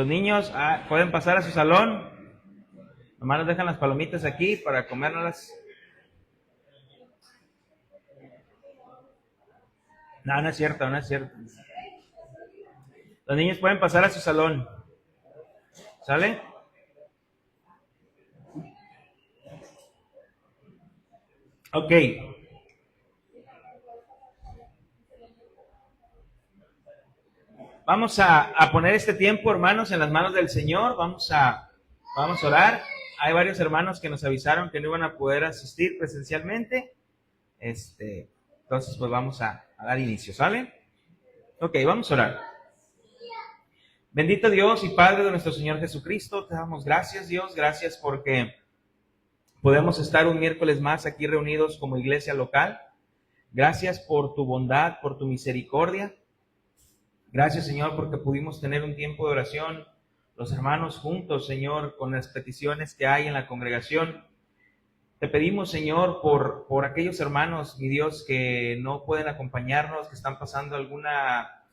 Los niños pueden pasar a su salón. Nomás nos dejan las palomitas aquí para comérnoslas. No, no es cierto, no es cierto. Los niños pueden pasar a su salón. ¿Sale? Ok. Vamos a poner este tiempo, hermanos, en las manos del Señor. Vamos a orar. Hay varios hermanos que nos avisaron que no iban a poder asistir presencialmente. Entonces, pues vamos a dar inicio, ¿sale? Ok, vamos a orar. Bendito Dios y Padre de nuestro Señor Jesucristo, te damos gracias, Dios. Gracias porque podemos estar un miércoles más aquí reunidos como iglesia local. Gracias por tu bondad, por tu misericordia. Gracias, Señor, porque pudimos tener un tiempo de oración, los hermanos juntos, Señor, con las peticiones que hay en la congregación. Te pedimos, Señor, por aquellos hermanos, mi Dios, que no pueden acompañarnos, que están pasando alguna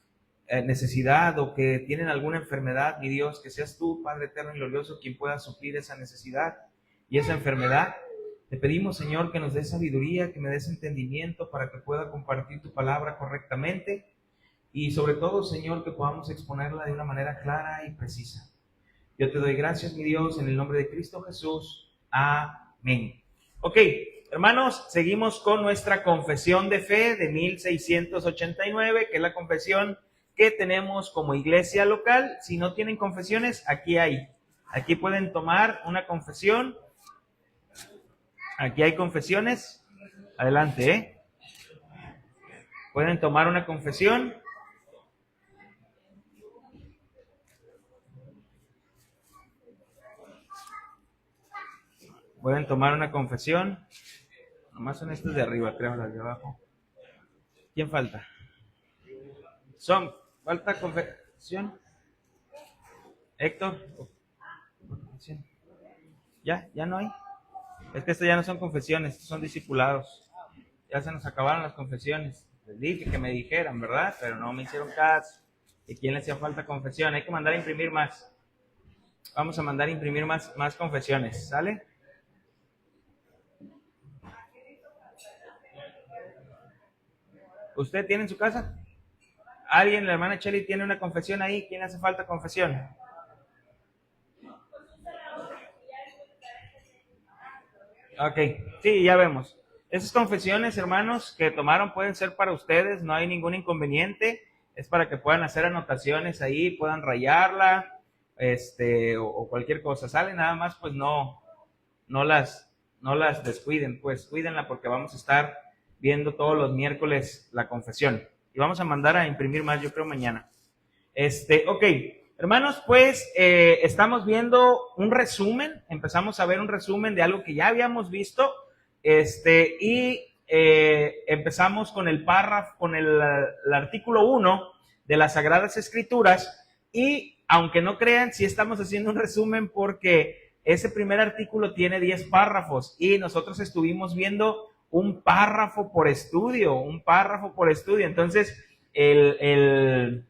necesidad o que tienen alguna enfermedad, mi Dios, que seas tú, Padre eterno y glorioso, quien pueda suplir esa necesidad y esa enfermedad. Te pedimos, Señor, que nos des sabiduría, que me des entendimiento para que pueda compartir tu palabra correctamente. Y sobre todo, Señor, que podamos exponerla de una manera clara y precisa. Yo te doy gracias, mi Dios, en el nombre de Cristo Jesús. Amén. Ok, hermanos, seguimos con nuestra confesión de fe de 1689, que es la confesión que tenemos como iglesia local. Si no tienen confesiones, aquí hay. Aquí pueden tomar una confesión. Aquí hay confesiones. Adelante, ¿eh? Pueden tomar una confesión. Pueden tomar una confesión. Nomás son estas de arriba, creo, las de abajo. ¿Quién falta? ¿Falta confesión? Héctor. ¿Ya no hay? Es que estas ya no son confesiones, estos son discipulados. Ya se nos acabaron las confesiones. Les dije que me dijeran, ¿verdad? Pero no me hicieron caso. ¿Y quién le hacía falta confesión? Hay que mandar a imprimir más. Vamos a mandar a imprimir más confesiones, ¿sale? ¿Usted tiene en su casa? ¿Alguien, la hermana Chely, tiene una confesión ahí? ¿Quién le hace falta confesión? Ok, sí, ya vemos. Esas confesiones, hermanos, que tomaron pueden ser para ustedes, no hay ningún inconveniente. Es para que puedan hacer anotaciones ahí, puedan rayarla, o cualquier cosa. Sale nada más, pues no las descuiden, pues cuídenla porque vamos a estar viendo todos los miércoles la confesión. Y vamos a mandar a imprimir más, yo creo, mañana. Ok, hermanos, pues estamos viendo un resumen. Empezamos a ver un resumen de algo que ya habíamos visto. Empezamos con el párrafo, con el artículo 1 de las Sagradas Escrituras. Y aunque no crean, sí estamos haciendo un resumen porque ese primer artículo tiene 10 párrafos y nosotros estuvimos viendo un párrafo por estudio. Entonces, se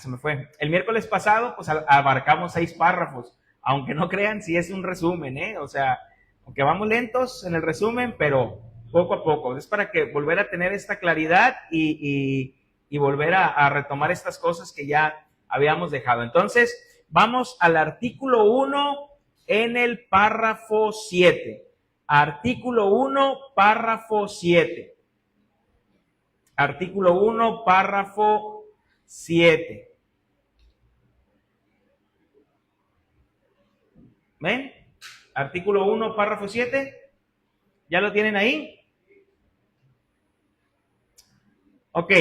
me fue. El miércoles pasado, pues abarcamos 6 párrafos. Aunque no crean, sí es un resumen, O sea, aunque vamos lentos en el resumen, pero poco a poco. Es para que volver a tener esta claridad y volver a retomar estas cosas que ya habíamos dejado. Entonces, vamos al artículo 1 en el párrafo 7. Artículo 1, párrafo 7. Artículo 1, párrafo 7. ¿Ven? Artículo 1, párrafo 7. ¿Ya lo tienen ahí? Ok,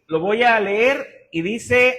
lo voy a leer y dice,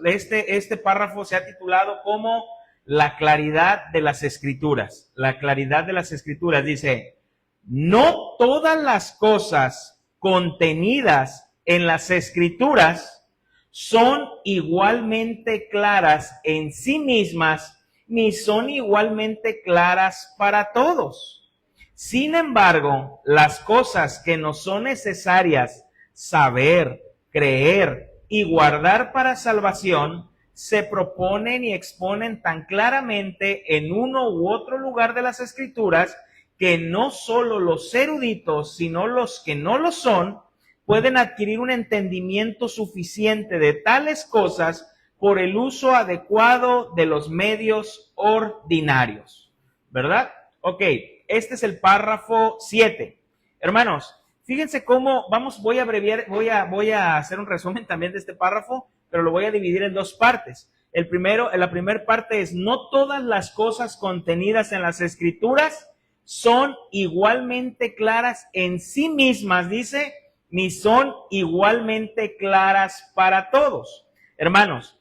este párrafo se ha titulado como la claridad de las Escrituras. La claridad de las Escrituras dice, no todas las cosas contenidas en las Escrituras son igualmente claras en sí mismas, ni son igualmente claras para todos. Sin embargo, las cosas que nos son necesarias saber, creer y guardar para salvación se proponen y exponen tan claramente en uno u otro lugar de las Escrituras que no solo los eruditos, sino los que no lo son, pueden adquirir un entendimiento suficiente de tales cosas por el uso adecuado de los medios ordinarios, ¿verdad? Ok, este es el párrafo 7. Hermanos, fíjense cómo, voy a abreviar, voy a hacer un resumen también de este párrafo, pero lo voy a dividir en dos partes. La primera parte es: no todas las cosas contenidas en las Escrituras son igualmente claras en sí mismas, dice, ni son igualmente claras para todos. Hermanos,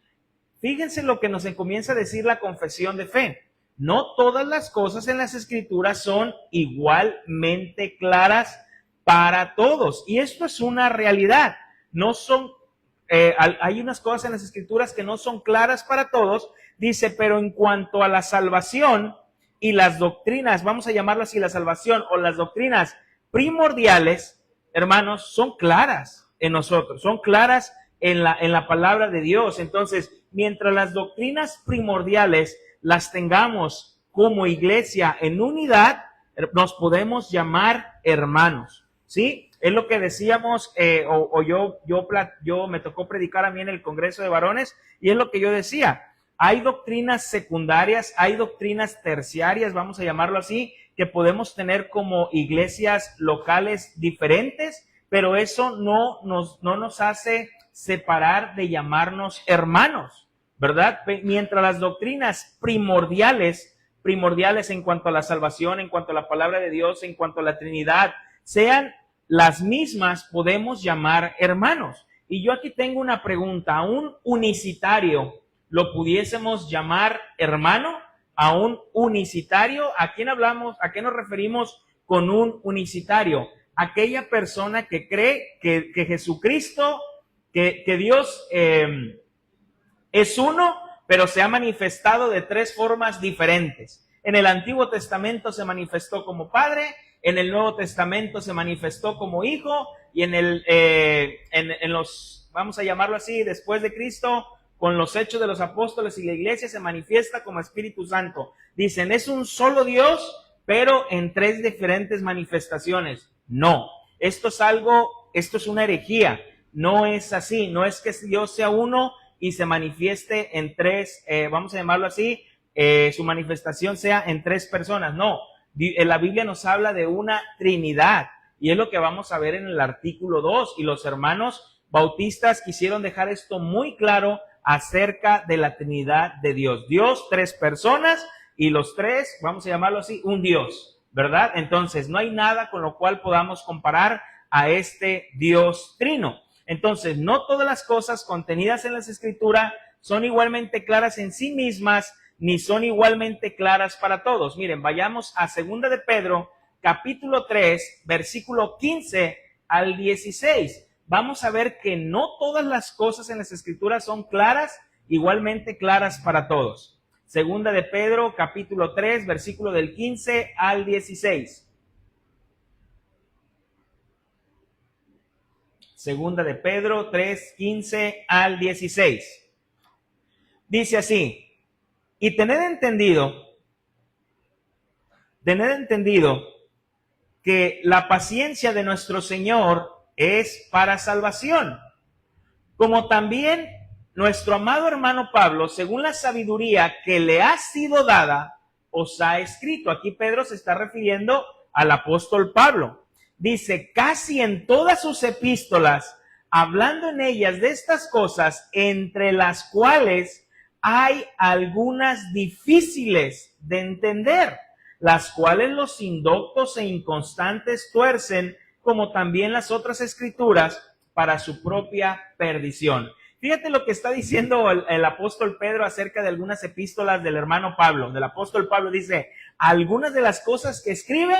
fíjense lo que nos comienza a decir la confesión de fe. No todas las cosas en las Escrituras son igualmente claras para todos. Y esto es una realidad. No son, hay unas cosas en las Escrituras que no son claras para todos. Dice, pero en cuanto a la salvación y las doctrinas, vamos a llamarlo así, la salvación o las doctrinas primordiales, hermanos, son claras en nosotros, son claras en la palabra de Dios. Entonces, mientras las doctrinas primordiales las tengamos como iglesia en unidad, nos podemos llamar hermanos, ¿sí? Es lo que decíamos, yo me tocó predicar a mí en el Congreso de Varones, y es lo que yo decía. Hay doctrinas secundarias, hay doctrinas terciarias, vamos a llamarlo así, que podemos tener como iglesias locales diferentes, pero eso no nos hace separar de llamarnos hermanos, ¿verdad? Mientras las doctrinas primordiales en cuanto a la salvación, en cuanto a la palabra de Dios, en cuanto a la Trinidad, sean las mismas, podemos llamar hermanos. Y yo aquí tengo una pregunta: ¿a un unicitario lo pudiésemos llamar hermano? ¿A un unicitario? ¿A quién hablamos? ¿A qué nos referimos con un unicitario? Aquella persona que cree que Jesucristo, que Dios es uno, pero se ha manifestado de tres formas diferentes. En el Antiguo Testamento se manifestó como Padre, en el Nuevo Testamento se manifestó como Hijo, y en los, vamos a llamarlo así, después de Cristo, con los hechos de los apóstoles y la iglesia, se manifiesta como Espíritu Santo. Dicen, es un solo Dios, pero en tres diferentes manifestaciones. No, esto es una herejía. No es así, no es que Dios sea uno y se manifieste en tres, vamos a llamarlo así, su manifestación sea en tres personas. No, la Biblia nos habla de una Trinidad, y es lo que vamos a ver en el artículo 2, y los hermanos bautistas quisieron dejar esto muy claro acerca de la Trinidad de Dios. Dios, tres personas, y los tres, vamos a llamarlo así, un Dios, ¿verdad? Entonces, no hay nada con lo cual podamos comparar a este Dios trino. Entonces, no todas las cosas contenidas en las Escrituras son igualmente claras en sí mismas, ni son igualmente claras para todos. Miren, vayamos a 2 de Pedro, capítulo 3, versículo 15 al 16. Vamos a ver que no todas las cosas en las Escrituras son claras, igualmente claras para todos. 2 de Pedro, capítulo 3, versículo del 15 al 16. Segunda de Pedro 3, 15 al 16. Dice así: y tened entendido que la paciencia de nuestro Señor es para salvación, como también nuestro amado hermano Pablo, según la sabiduría que le ha sido dada, os ha escrito. Aquí Pedro se está refiriendo al apóstol Pablo. Dice, casi en todas sus epístolas, hablando en ellas de estas cosas, entre las cuales hay algunas difíciles de entender, las cuales los indoctos e inconstantes tuercen, como también las otras escrituras, para su propia perdición. Fíjate lo que está diciendo el apóstol Pedro acerca de algunas epístolas del hermano Pablo. Del apóstol Pablo dice, algunas de las cosas que escribe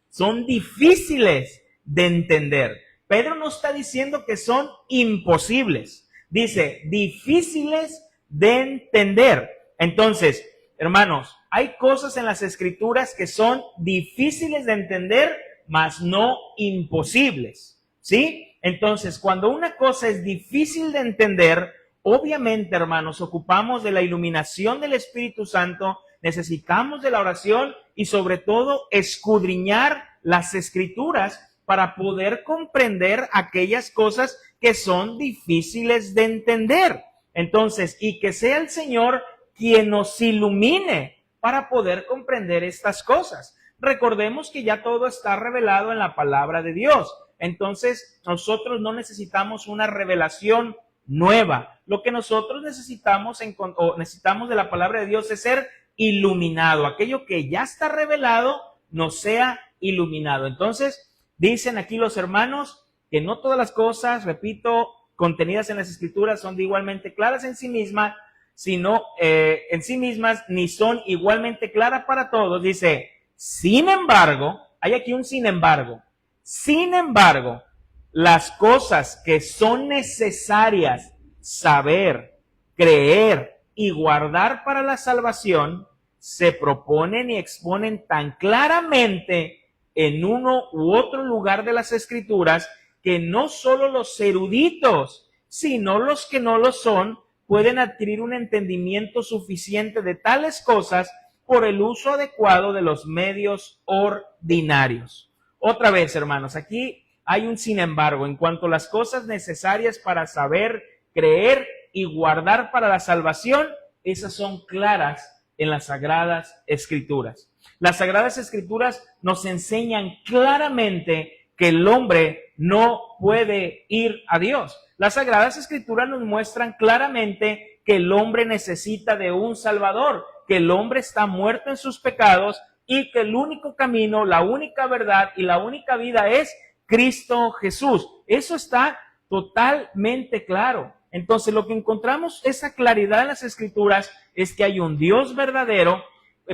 son difíciles de entender. Pedro no está diciendo que son imposibles. Dice, difíciles de entender. Entonces, hermanos, hay cosas en las Escrituras que son difíciles de entender, mas no imposibles, ¿sí? Entonces, cuando una cosa es difícil de entender obviamente, hermanos, ocupamos de la iluminación del Espíritu Santo, necesitamos de la oración y sobre todo escudriñar las Escrituras para poder comprender aquellas cosas que son difíciles de entender. Entonces, y que sea el Señor quien nos ilumine para poder comprender estas cosas. Recordemos que ya todo está revelado en la palabra de Dios. Entonces, nosotros no necesitamos una revelación nueva. Lo que nosotros necesitamos de la palabra de Dios es ser iluminado. Aquello que ya está revelado nos sea iluminado. Entonces, dicen aquí los hermanos que no todas las cosas, repito, contenidas en las Escrituras son de igualmente claras en sí mismas, sino en sí mismas, ni son igualmente claras para todos. Dice, sin embargo, hay aquí un sin embargo. Sin embargo, las cosas que son necesarias saber, creer y guardar para la salvación se proponen y exponen tan claramente en uno u otro lugar de las Escrituras que no solo los eruditos, sino los que no lo son, pueden adquirir un entendimiento suficiente de tales cosas por el uso adecuado de los medios ordinarios. Otra vez, hermanos, aquí hay un sin embargo en cuanto a las cosas necesarias para saber, creer y guardar para la salvación, esas son claras en las Sagradas Escrituras. Las Sagradas Escrituras nos enseñan claramente que el hombre no puede ir a Dios. Las Sagradas Escrituras nos muestran claramente que el hombre necesita de un Salvador, que el hombre está muerto en sus pecados y que el único camino, la única verdad y la única vida es Cristo Jesús. Eso está totalmente claro. Entonces, lo que encontramos, esa claridad en las Escrituras, es que hay un Dios verdadero.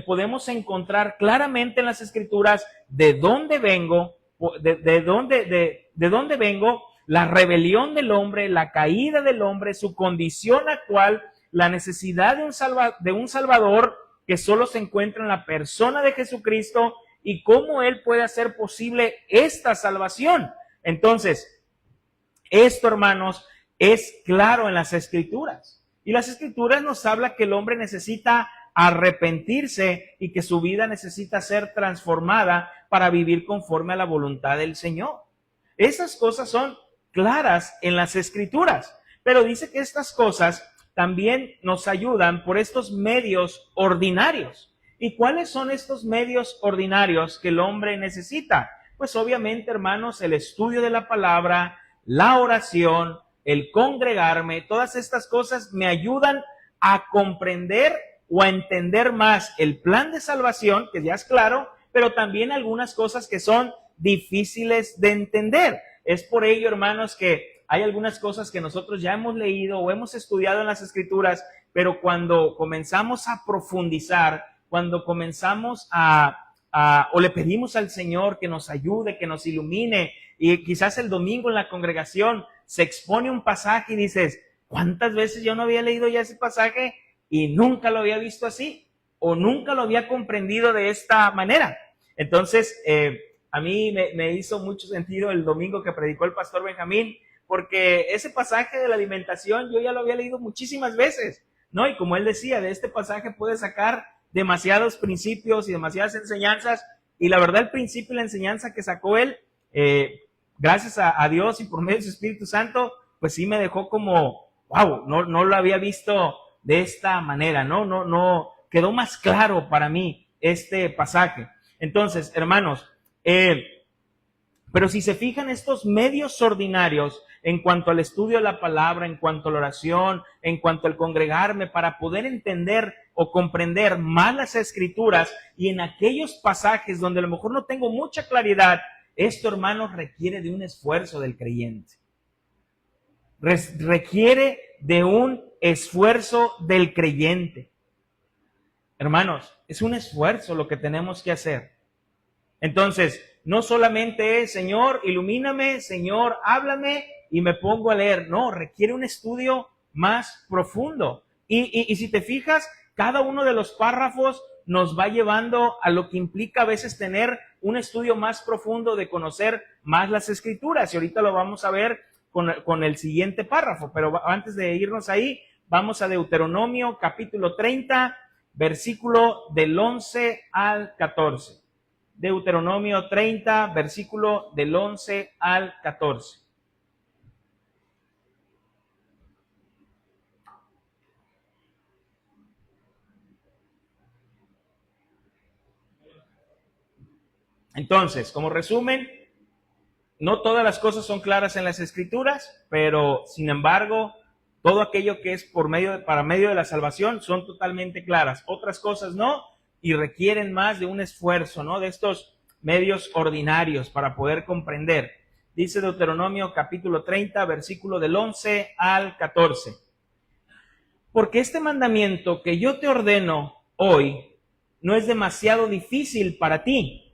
Podemos encontrar claramente en las Escrituras de dónde vengo, de dónde vengo, la rebelión del hombre, la caída del hombre, su condición actual, la necesidad de un Salvador que solo se encuentra en la persona de Jesucristo y cómo Él puede hacer posible esta salvación. Entonces, esto, hermanos, es claro en las Escrituras. Y las Escrituras nos habla que el hombre necesita arrepentirse y que su vida necesita ser transformada para vivir conforme a la voluntad del Señor. Esas cosas son claras en las Escrituras, pero dice que estas cosas también nos ayudan por estos medios ordinarios. ¿Y cuáles son estos medios ordinarios que el hombre necesita? Pues obviamente, hermanos, el estudio de la palabra, la oración, el congregarme, todas estas cosas me ayudan a comprender o a entender más el plan de salvación, que ya es claro, pero también algunas cosas que son difíciles de entender. Es por ello, hermanos, que hay algunas cosas que nosotros ya hemos leído o hemos estudiado en las Escrituras, pero cuando comenzamos a profundizar, cuando comenzamos o le pedimos al Señor que nos ayude, que nos ilumine, y quizás el domingo en la congregación se expone un pasaje y dices, ¿cuántas veces yo no había leído ya ese pasaje y nunca lo había visto así? O nunca lo había comprendido de esta manera. Entonces, a mí me hizo mucho sentido el domingo que predicó el pastor Benjamín, porque ese pasaje de la alimentación yo ya lo había leído muchísimas veces, ¿no? Y como él decía, de este pasaje puede sacar demasiados principios y demasiadas enseñanzas, y la verdad el principio y la enseñanza que sacó él, gracias a Dios y por medio de su Espíritu Santo, pues sí me dejó como, wow, no lo había visto de esta manera, no, quedó más claro para mí este pasaje. Entonces, hermanos, pero si se fijan estos medios ordinarios en cuanto al estudio de la palabra, en cuanto a la oración, en cuanto al congregarme, para poder entender o comprender más las Escrituras, y en aquellos pasajes donde a lo mejor no tengo mucha claridad, esto, hermanos, requiere de un esfuerzo del creyente. Requiere de un esfuerzo del creyente. Hermanos, es un esfuerzo lo que tenemos que hacer. Entonces, no solamente es, Señor, ilumíname, Señor, háblame y me pongo a leer. No, requiere un estudio más profundo. Y si te fijas, cada uno de los párrafos nos va llevando a lo que implica a veces tener un estudio más profundo de conocer más las Escrituras. Y ahorita lo vamos a ver con el siguiente párrafo, pero antes de irnos ahí, vamos a Deuteronomio capítulo 30, versículo del 11 al 14. Deuteronomio 30, versículo del 11 al 14. Entonces, como resumen, no todas las cosas son claras en las Escrituras, pero sin embargo, todo aquello que es para medio de la salvación son totalmente claras. Otras cosas no, y requieren más de un esfuerzo, ¿no? De estos medios ordinarios para poder comprender. Dice Deuteronomio capítulo 30, versículo del 11 al 14. Porque este mandamiento que yo te ordeno hoy no es demasiado difícil para ti,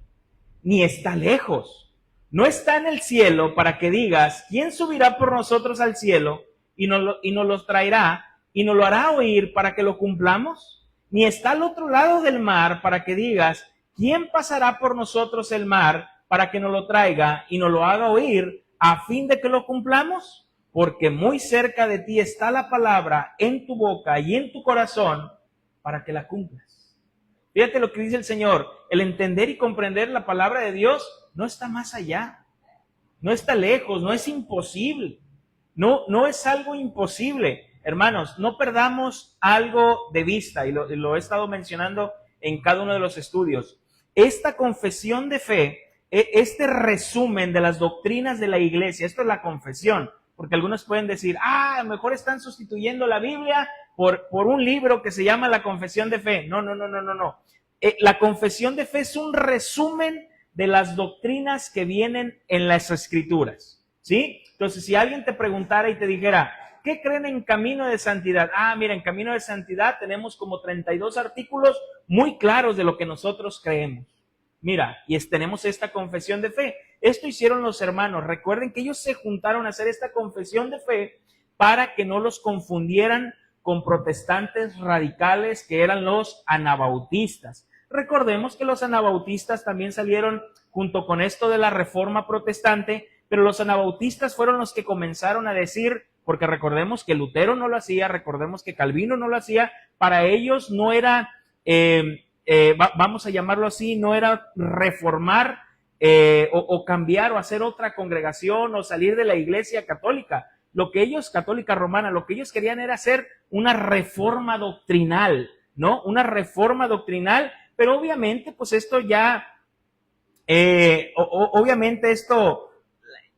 ni está lejos. No está en el cielo para que digas, ¿quién subirá por nosotros al cielo y nos los traerá y nos lo hará oír para que lo cumplamos? Ni está al otro lado del mar para que digas, ¿quién pasará por nosotros el mar para que nos lo traiga y nos lo haga oír a fin de que lo cumplamos? Porque muy cerca de ti está la palabra en tu boca y en tu corazón para que la cumplas. Fíjate lo que dice el Señor, el entender y comprender la palabra de Dios no está más allá, no está lejos, no es imposible, no es algo imposible. Hermanos, no perdamos algo de vista, y lo he estado mencionando en cada uno de los estudios. Esta confesión de fe, este resumen de las doctrinas de la iglesia, esto es la confesión, porque algunos pueden decir, a lo mejor están sustituyendo la Biblia por un libro que se llama la confesión de fe. No. La confesión de fe es un resumen de las doctrinas que vienen en las Escrituras, ¿sí? Entonces, si alguien te preguntara y te dijera, ¿qué creen en Camino de Santidad? Mira, en Camino de Santidad tenemos como 32 artículos muy claros de lo que nosotros creemos. Mira, tenemos esta confesión de fe. Esto hicieron los hermanos. Recuerden que ellos se juntaron a hacer esta confesión de fe para que no los confundieran con protestantes radicales que eran los anabautistas. Recordemos que los anabautistas también salieron junto con esto de la reforma protestante, pero los anabautistas fueron los que comenzaron a decir, porque recordemos que Lutero no lo hacía, recordemos que Calvino no lo hacía, para ellos no era, vamos a llamarlo así, no era reformar o cambiar o hacer otra congregación o salir de la iglesia católica. Lo que ellos, católica romana, lo que ellos querían era hacer una reforma doctrinal, ¿no? Una reforma doctrinal. Pero obviamente, pues esto ya, obviamente esto,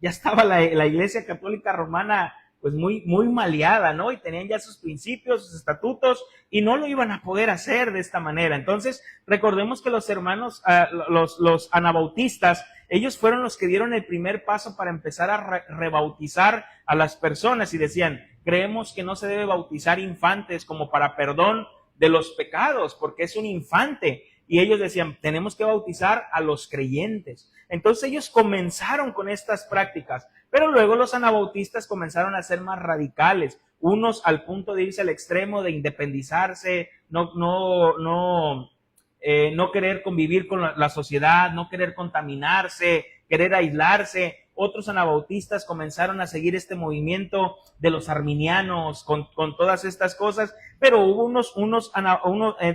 ya estaba la Iglesia Católica Romana pues muy maleada, ¿no? Y tenían ya sus principios, sus estatutos, y no lo iban a poder hacer de esta manera. Entonces, recordemos que los hermanos, los anabautistas, ellos fueron los que dieron el primer paso para empezar a rebautizar a las personas y decían, creemos que no se debe bautizar infantes como para perdón de los pecados, porque es un infante. Y ellos decían, tenemos que bautizar a los creyentes. Entonces ellos comenzaron con estas prácticas, pero luego los anabautistas comenzaron a ser más radicales, unos al punto de irse al extremo de independizarse, no querer convivir con la sociedad, no querer contaminarse, querer aislarse. Otros anabautistas comenzaron a seguir este movimiento de los arminianos con todas estas cosas, pero hubo unos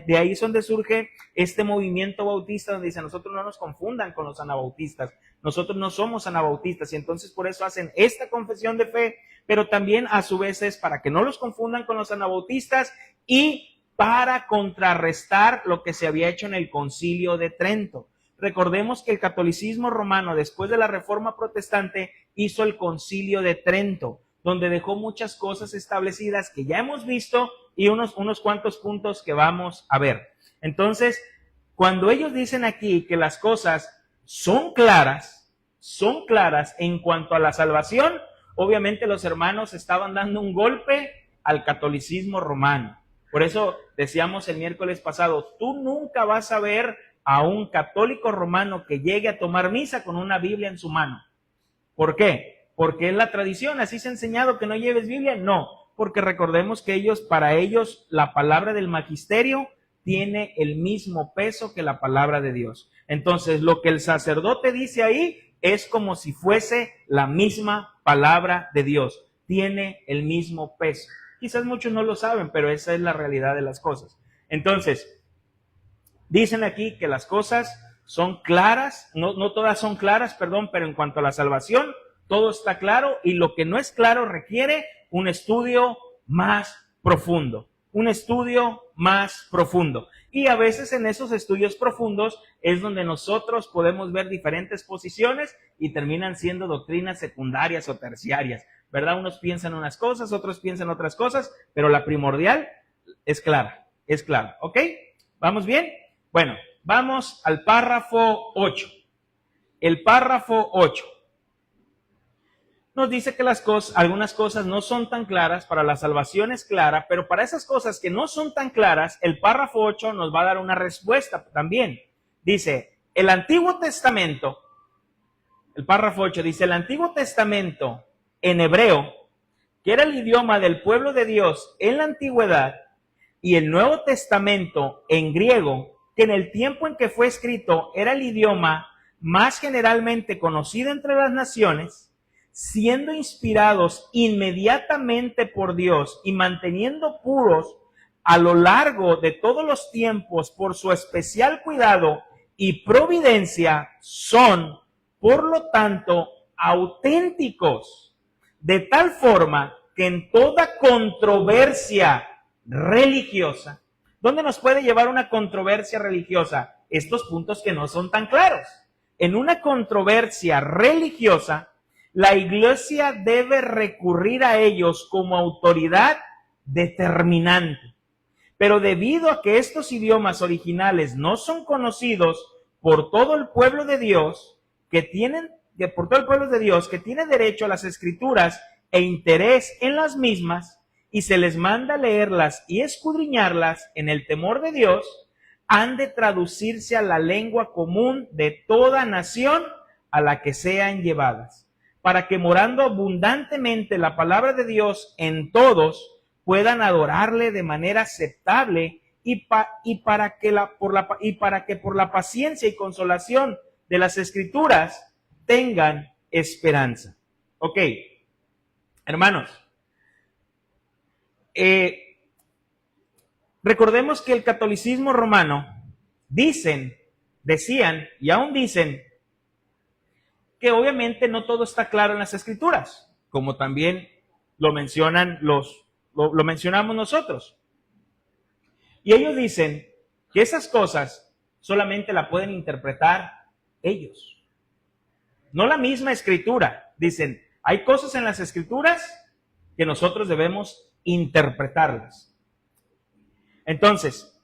de ahí es donde surge este movimiento bautista donde dice, nosotros no nos confundan con los anabautistas, nosotros no somos anabautistas, y entonces por eso hacen esta confesión de fe, pero también a su vez es para que no los confundan con los anabautistas y para contrarrestar lo que se había hecho en el Concilio de Trento. Recordemos que el catolicismo romano, después de la Reforma Protestante, hizo el Concilio de Trento, donde dejó muchas cosas establecidas que ya hemos visto y unos cuantos puntos que vamos a ver. Entonces, cuando ellos dicen aquí que las cosas son claras en cuanto a la salvación, obviamente los hermanos estaban dando un golpe al catolicismo romano. Por eso decíamos el miércoles pasado, tú nunca vas a ver a un católico romano que llegue a tomar misa con una Biblia en su mano. ¿Por qué? Porque es la tradición, así se ha enseñado que no lleves Biblia. No, porque recordemos que para ellos, la palabra del magisterio tiene el mismo peso que la palabra de Dios. Entonces, lo que el sacerdote dice ahí es como si fuese la misma palabra de Dios. Tiene el mismo peso. Quizás muchos no lo saben, pero esa es la realidad de las cosas. Entonces, dicen aquí que las cosas son claras, no todas son claras, perdón, pero en cuanto a la salvación, todo está claro y lo que no es claro requiere un estudio más profundo. Un estudio más profundo. Y a veces en esos estudios profundos es donde nosotros podemos ver diferentes posiciones y terminan siendo doctrinas secundarias o terciarias, ¿verdad? Unos piensan unas cosas, otros piensan otras cosas, pero la primordial es clara, ¿ok? ¿Vamos bien? Bueno, vamos al párrafo 8. El párrafo 8 nos dice que algunas cosas no son tan claras, para la salvación es clara, pero para esas cosas que no son tan claras, el párrafo 8 nos va a dar una respuesta también. Dice, el Antiguo Testamento, el párrafo 8 dice, el Antiguo Testamento en hebreo, que era el idioma del pueblo de Dios en la antigüedad, y el Nuevo Testamento en griego, que en el tiempo en que fue escrito era el idioma más generalmente conocido entre las naciones, siendo inspirados inmediatamente por Dios y manteniendo puros a lo largo de todos los tiempos por su especial cuidado y providencia, son, por lo tanto, auténticos, de tal forma que en toda controversia religiosa, ¿dónde nos puede llevar una controversia religiosa? Estos puntos que no son tan claros. En una controversia religiosa, la iglesia debe recurrir a ellos como autoridad determinante. Pero debido a que estos idiomas originales no son conocidos por todo el pueblo de Dios, que tiene derecho a las escrituras e interés en las mismas, y se les manda leerlas y escudriñarlas en el temor de Dios, han de traducirse a la lengua común de toda nación a la que sean llevadas, para que morando abundantemente la palabra de Dios en todos, puedan adorarle de manera aceptable y para que por la paciencia y consolación de las Escrituras tengan esperanza. Ok, hermanos, recordemos que el catolicismo romano decían y aún dicen que obviamente no todo está claro en las Escrituras, como también lo mencionamos nosotros. Y ellos dicen que esas cosas solamente la pueden interpretar ellos, no la misma Escritura. Dicen, hay cosas en las Escrituras que nosotros debemos interpretarlas. Entonces,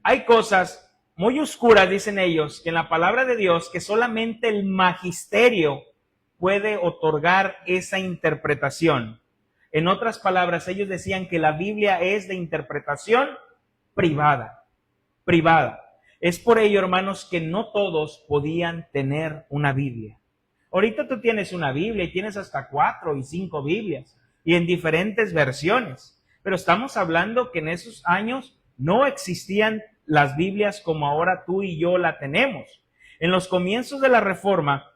hay cosas muy oscuras, dicen ellos, que en la palabra de Dios, que solamente el magisterio puede otorgar esa interpretación. En otras palabras, ellos decían que la Biblia es de interpretación privada. Es por ello, hermanos, que no todos podían tener una Biblia. Ahorita tú tienes una Biblia y tienes hasta 4 y 5 Biblias y en diferentes versiones. Pero estamos hablando que en esos años no existían las Biblias como ahora tú y yo la tenemos. En los comienzos de la Reforma,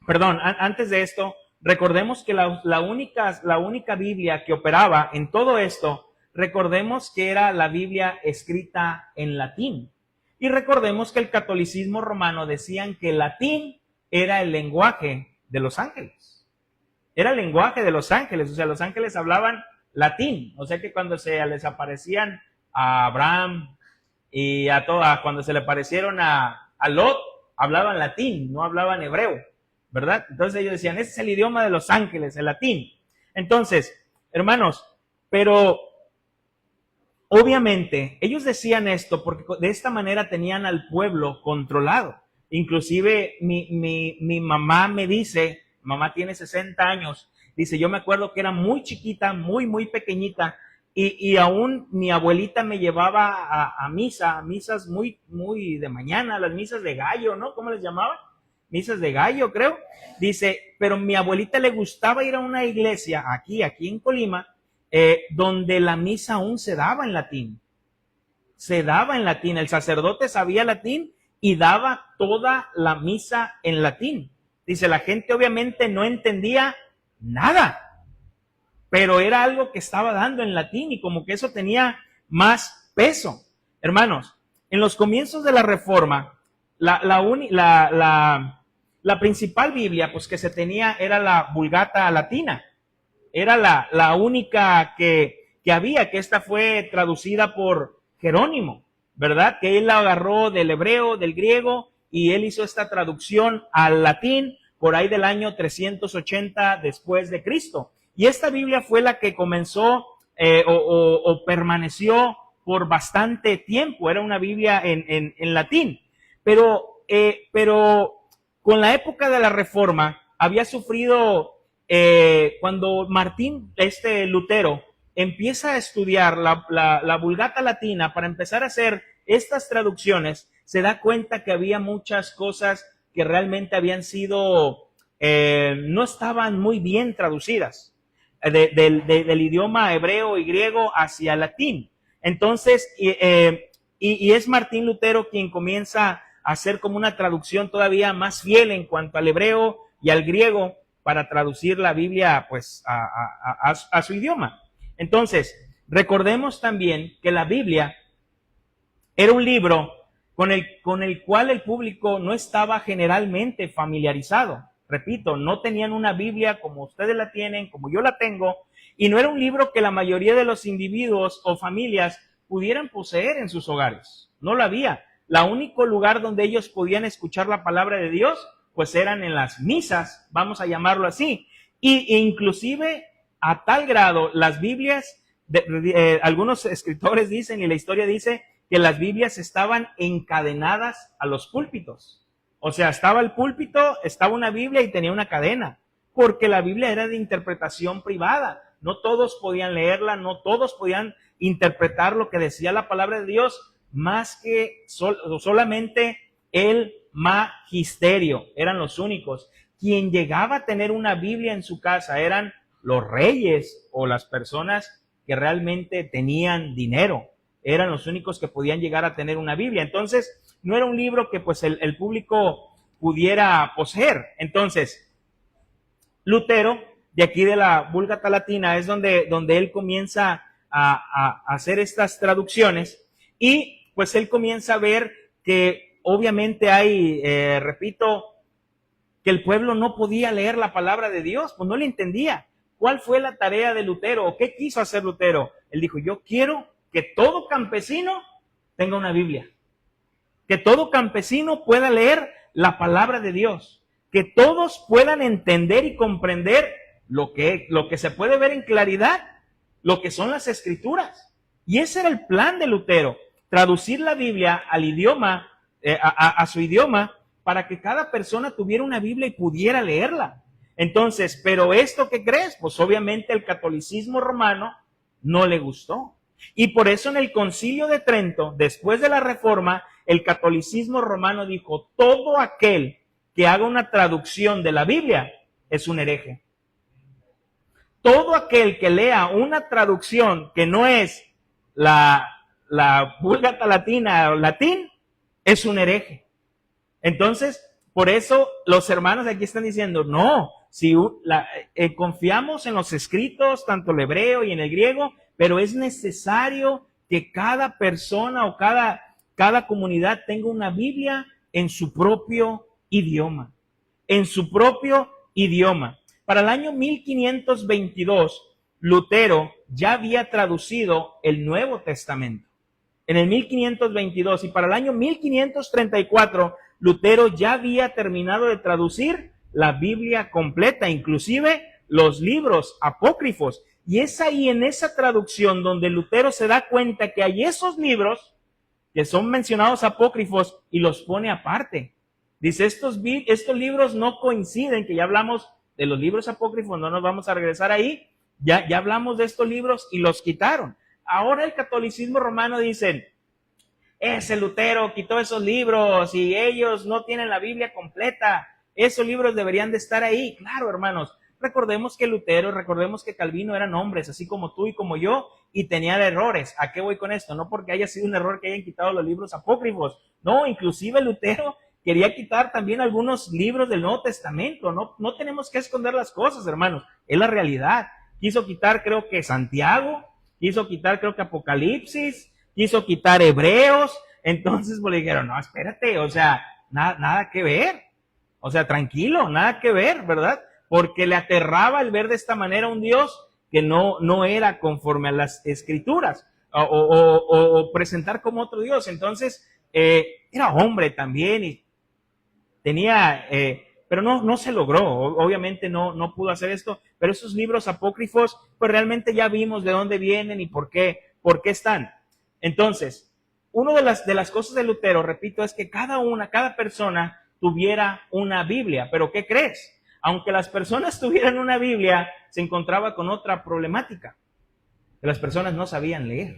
antes de esto, recordemos que la única Biblia que operaba en todo esto, recordemos que era la Biblia escrita en latín. Y recordemos que el catolicismo romano decían que el latín era el lenguaje de los ángeles. Era el lenguaje de los ángeles, o sea, los ángeles hablaban latín, o sea que cuando se les aparecían a Abraham y cuando se le aparecieron a Lot, hablaban latín, no hablaban hebreo, ¿verdad? Entonces ellos decían, ese es el idioma de los ángeles, el latín. Entonces, hermanos, pero obviamente ellos decían esto porque de esta manera tenían al pueblo controlado. Inclusive mi mamá me dice, mamá tiene 60 años, dice, yo me acuerdo que era muy chiquita, muy pequeñita, y aún mi abuelita me llevaba a misas muy de mañana, las misas de gallo, ¿no? ¿Cómo les llamaban? Misas de gallo, creo. Dice, pero mi abuelita le gustaba ir a una iglesia, aquí en Colima, donde la misa aún se daba en latín. Se daba en latín, el sacerdote sabía latín y daba toda la misa en latín. Dice, la gente obviamente no entendía nada, pero era algo que estaba dando en latín y como que eso tenía más peso. Hermanos, en los comienzos de la Reforma, la principal Biblia pues, que se tenía era la Vulgata Latina. Era la única que había, que esta fue traducida por Jerónimo, ¿verdad? Que él la agarró del hebreo, del griego, y él hizo esta traducción al latín por ahí del año 380 después de Cristo. Y esta Biblia fue la que comenzó o permaneció por bastante tiempo. Era una Biblia en latín. Pero con la época de la Reforma había sufrido, cuando Martín Lutero empieza a estudiar la Vulgata Latina para empezar a hacer estas traducciones, se da cuenta que había muchas cosas que realmente habían sido, no estaban muy bien traducidas del idioma hebreo y griego hacia latín. Entonces, y es Martín Lutero quien comienza a hacer como una traducción todavía más fiel en cuanto al hebreo y al griego para traducir la Biblia pues a su idioma. Entonces, recordemos también que la Biblia era un libro con el cual el público no estaba generalmente familiarizado. Repito, no tenían una Biblia como ustedes la tienen, como yo la tengo, y no era un libro que la mayoría de los individuos o familias pudieran poseer en sus hogares. No lo había. El único lugar donde ellos podían escuchar la palabra de Dios, pues eran en las misas, vamos a llamarlo así. E inclusive a tal grado, las Biblias, algunos escritores dicen, y la historia dice, que las Biblias estaban encadenadas a los púlpitos. O sea, estaba el púlpito, estaba una Biblia y tenía una cadena, porque la Biblia era de interpretación privada. No todos podían leerla, no todos podían interpretar lo que decía la palabra de Dios, más que solamente el magisterio, eran los únicos. Quien llegaba a tener una Biblia en su casa eran los reyes o las personas que realmente tenían dinero. Eran los únicos que podían llegar a tener una Biblia. Entonces, no era un libro que pues el público pudiera poseer. Entonces, Lutero, de aquí de la Vulgata Latina, es donde él comienza a hacer estas traducciones y pues él comienza a ver que obviamente hay, repito, que el pueblo no podía leer la palabra de Dios, pues no le entendía. ¿Cuál fue la tarea de Lutero o qué quiso hacer Lutero? Él dijo, yo quiero que todo campesino tenga una Biblia, que todo campesino pueda leer la palabra de Dios, que todos puedan entender y comprender lo que se puede ver en claridad, lo que son las escrituras. Y ese era el plan de Lutero, traducir la Biblia al idioma, a su idioma, para que cada persona tuviera una Biblia y pudiera leerla. Entonces, pero esto, ¿qué crees? Pues obviamente el catolicismo romano no le gustó. Y por eso en el Concilio de Trento, después de la Reforma, el catolicismo romano dijo, todo aquel que haga una traducción de la Biblia es un hereje. Todo aquel que lea una traducción que no es la Vulgata Latina o latín, es un hereje. Entonces, por eso los hermanos aquí están diciendo, no, si confiamos en los escritos, tanto el hebreo y en el griego, pero es necesario que cada persona o cada comunidad tenga una Biblia en su propio idioma. En su propio idioma. Para el año 1522, Lutero ya había traducido el Nuevo Testamento. En el 1522 y para el año 1534, Lutero ya había terminado de traducir la Biblia completa, inclusive los libros apócrifos. Y es ahí en esa traducción donde Lutero se da cuenta que hay esos libros que son mencionados apócrifos y los pone aparte. Dice, estos libros no coinciden, que ya hablamos de los libros apócrifos, no nos vamos a regresar ahí, ya hablamos de estos libros y los quitaron. Ahora el catolicismo romano dice, ese Lutero quitó esos libros y ellos no tienen la Biblia completa, esos libros deberían de estar ahí. Claro, hermanos, recordemos que Lutero, recordemos que Calvino eran hombres, así como tú y como yo, y tenían errores. ¿A qué voy con esto? No porque haya sido un error que hayan quitado los libros apócrifos, no, inclusive Lutero quería quitar también algunos libros del Nuevo Testamento. No tenemos que esconder las cosas, hermanos, es la realidad. Quiso quitar, creo que Santiago, quiso quitar, creo que Apocalipsis, quiso quitar Hebreos. Entonces pues le dijeron, no, espérate, o sea, nada que ver. O sea, tranquilo, nada que ver, ¿verdad? Porque le aterraba el ver de esta manera a un Dios que no era conforme a las Escrituras, o presentar como otro Dios. Entonces, era hombre también y tenía, pero no se logró, obviamente no pudo hacer esto, pero esos libros apócrifos, pues realmente ya vimos de dónde vienen y por qué están. Entonces, una de las cosas de Lutero, repito, es que cada persona tuviera una Biblia. ¿Pero qué crees? Aunque las personas tuvieran una Biblia, se encontraba con otra problemática, que las personas no sabían leer,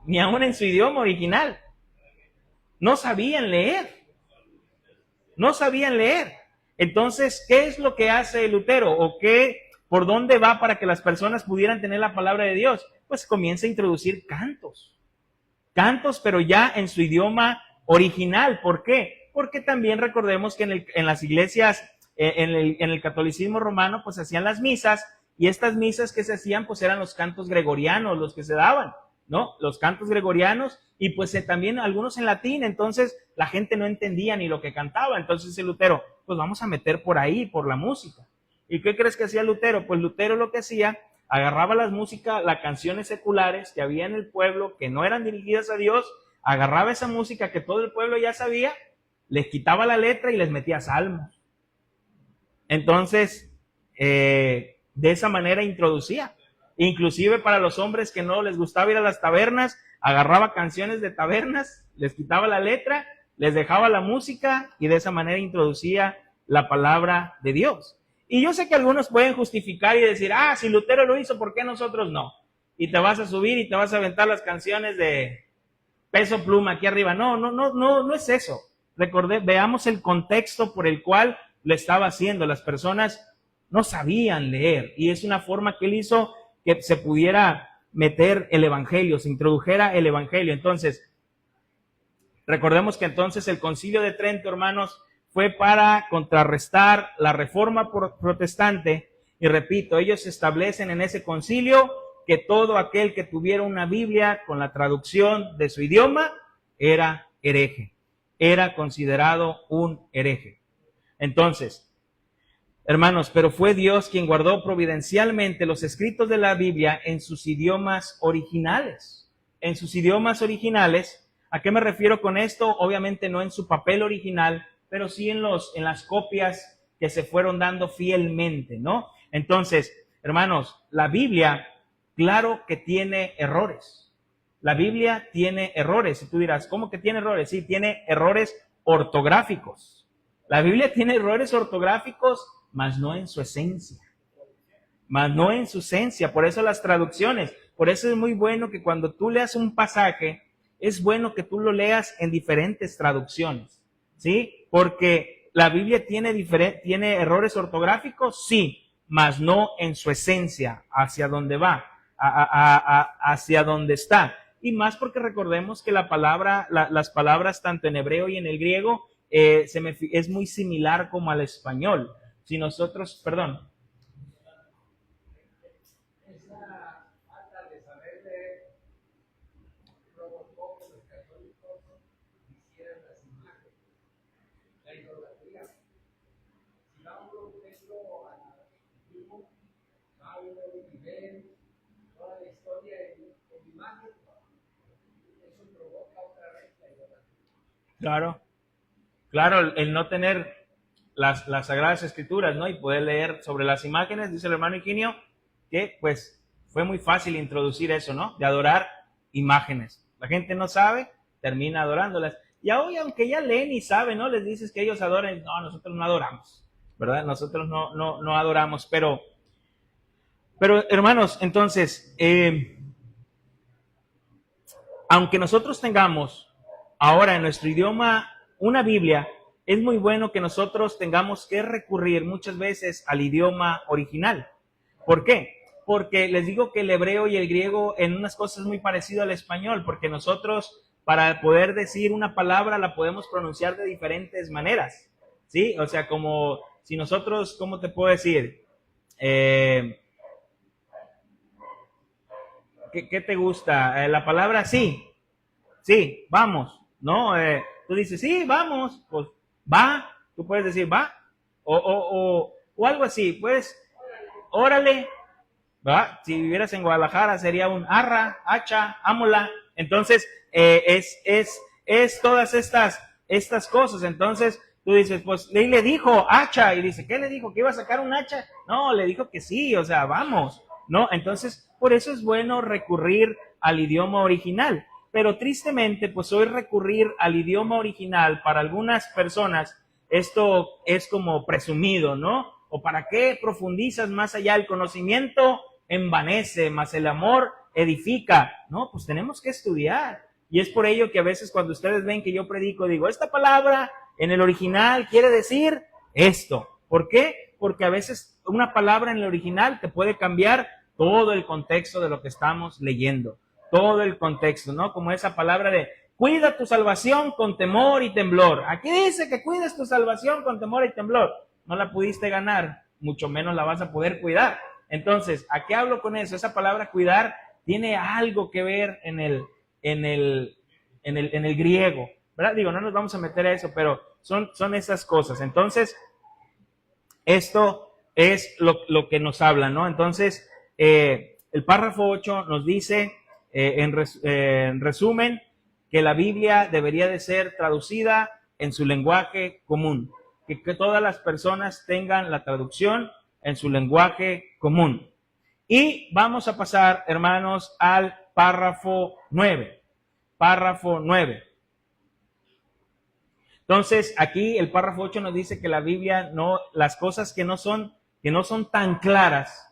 ni aún en su idioma original. No sabían leer. Entonces, ¿qué es lo que hace Lutero? ¿O por dónde va para que las personas pudieran tener la palabra de Dios? Pues comienza a introducir cantos, pero ya en su idioma original. ¿Por qué? Porque también recordemos que en las iglesias, en el catolicismo romano, pues hacían las misas, y estas misas que se hacían, pues eran los cantos gregorianos los que se daban, ¿no? Los cantos gregorianos, y pues también algunos en latín. Entonces la gente no entendía ni lo que cantaba. Entonces el Lutero, pues vamos a meter por ahí, por la música. ¿Y qué crees que hacía Lutero? Pues Lutero lo que hacía, agarraba las canciones seculares que había en el pueblo, que no eran dirigidas a Dios, agarraba esa música que todo el pueblo ya sabía, les quitaba la letra y les metía salmos. Entonces, de esa manera introducía. Inclusive para los hombres que no les gustaba ir a las tabernas, agarraba canciones de tabernas, les quitaba la letra, les dejaba la música, y de esa manera introducía la palabra de Dios. Y yo sé que algunos pueden justificar y decir, si Lutero lo hizo, ¿por qué nosotros no? Y te vas a subir y te vas a aventar las canciones de Peso Pluma aquí arriba. No es eso. Veamos el contexto por el cual lo estaba haciendo. Las personas no sabían leer, y es una forma que él hizo que se pudiera meter el evangelio, se introdujera el evangelio. Entonces, recordemos que entonces el Concilio de Trento, hermanos, fue para contrarrestar la reforma protestante. Y repito, ellos establecen en ese concilio que todo aquel que tuviera una Biblia con la traducción de su idioma era hereje, era considerado un hereje. Entonces, hermanos, pero fue Dios quien guardó providencialmente los escritos de la Biblia en sus idiomas originales. En sus idiomas originales. ¿A qué me refiero con esto? Obviamente no en su papel original, pero sí en las copias que se fueron dando fielmente, ¿no? Entonces, hermanos, la Biblia, claro que tiene errores. La Biblia tiene errores. Y tú dirás, ¿cómo que tiene errores? Sí, tiene errores ortográficos. La Biblia tiene errores ortográficos, mas no en su esencia. Por eso las traducciones. Por eso es muy bueno que cuando tú leas un pasaje, es bueno que tú lo leas en diferentes traducciones, ¿sí? Porque la Biblia tiene errores ortográficos, sí, mas no en su esencia, hacia dónde va, hacia dónde está. Y más porque recordemos que las palabras tanto en hebreo y en el griego es muy similar como al español. Si nosotros, perdón. Claro, el no tener las Sagradas Escrituras, ¿no? Y poder leer sobre las imágenes, dice el hermano Higinio, que pues fue muy fácil introducir eso, ¿no? De adorar imágenes. La gente no sabe, termina adorándolas. Y hoy, aunque ya leen y saben, ¿no? Les dices que ellos adoren, no, nosotros no adoramos, ¿verdad? Nosotros no adoramos, pero hermanos, entonces, aunque nosotros tengamos ahora en nuestro idioma una Biblia, es muy bueno que nosotros tengamos que recurrir muchas veces al idioma original. ¿Por qué? Porque les digo que el hebreo y el griego en unas cosas es muy parecido al español, porque nosotros para poder decir una palabra la podemos pronunciar de diferentes maneras, ¿sí? O sea, como si nosotros, ¿cómo te puedo decir? ¿Qué te gusta? La palabra sí, sí, vamos, ¿no? Tú dices, sí, vamos, pues va, tú puedes decir va, o algo así, pues, órale, ¿va? Si vivieras en Guadalajara sería un arra, hacha, ámola. Entonces, es todas estas cosas. Entonces, tú dices, pues, le dijo hacha, y dice, ¿qué le dijo? ¿Que iba a sacar un hacha? No, le dijo que sí, o sea, vamos, ¿no? Entonces, por eso es bueno recurrir al idioma original. Pero tristemente, pues hoy recurrir al idioma original para algunas personas, esto es como presumido, ¿no? ¿O para qué profundizas más allá? El conocimiento envanece, mas el amor edifica. No, pues tenemos que estudiar. Y es por ello que a veces cuando ustedes ven que yo predico, digo, esta palabra en el original quiere decir esto. ¿Por qué? Porque a veces una palabra en el original te puede cambiar todo el contexto de lo que estamos leyendo. Todo el contexto, ¿no? Como esa palabra de cuida tu salvación con temor y temblor. Aquí dice que cuides tu salvación con temor y temblor. No la pudiste ganar, mucho menos la vas a poder cuidar. Entonces, ¿a qué hablo con eso? Esa palabra cuidar tiene algo que ver en el griego, ¿verdad? Digo, no nos vamos a meter a eso, pero son esas cosas. Entonces, esto es lo que nos habla, ¿no? Entonces, el párrafo 8 nos dice, en resumen, que la Biblia debería de ser traducida en su lenguaje común, que todas las personas tengan la traducción en su lenguaje común. Y vamos a pasar, hermanos, al párrafo 9. Párrafo 9. Entonces, aquí el párrafo 8 nos dice que la Biblia las cosas que no son tan claras,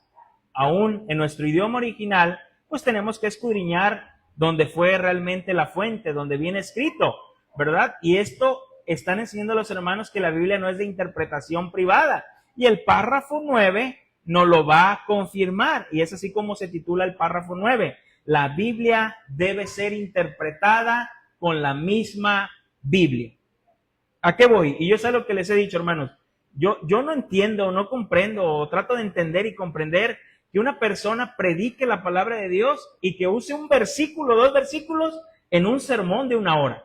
aún en nuestro idioma original, pues tenemos que escudriñar donde fue realmente la fuente, donde viene escrito, ¿verdad? Y esto están enseñando a los hermanos que la Biblia no es de interpretación privada. Y el párrafo 9 nos lo va a confirmar. Y es así como se titula el párrafo 9. La Biblia debe ser interpretada con la misma Biblia. ¿A qué voy? Y yo sé lo que les he dicho, hermanos. Yo no entiendo, no comprendo, o trato de entender y comprender que una persona predique la palabra de Dios y que use un versículo, 2 versículos en un sermón de 1 hora.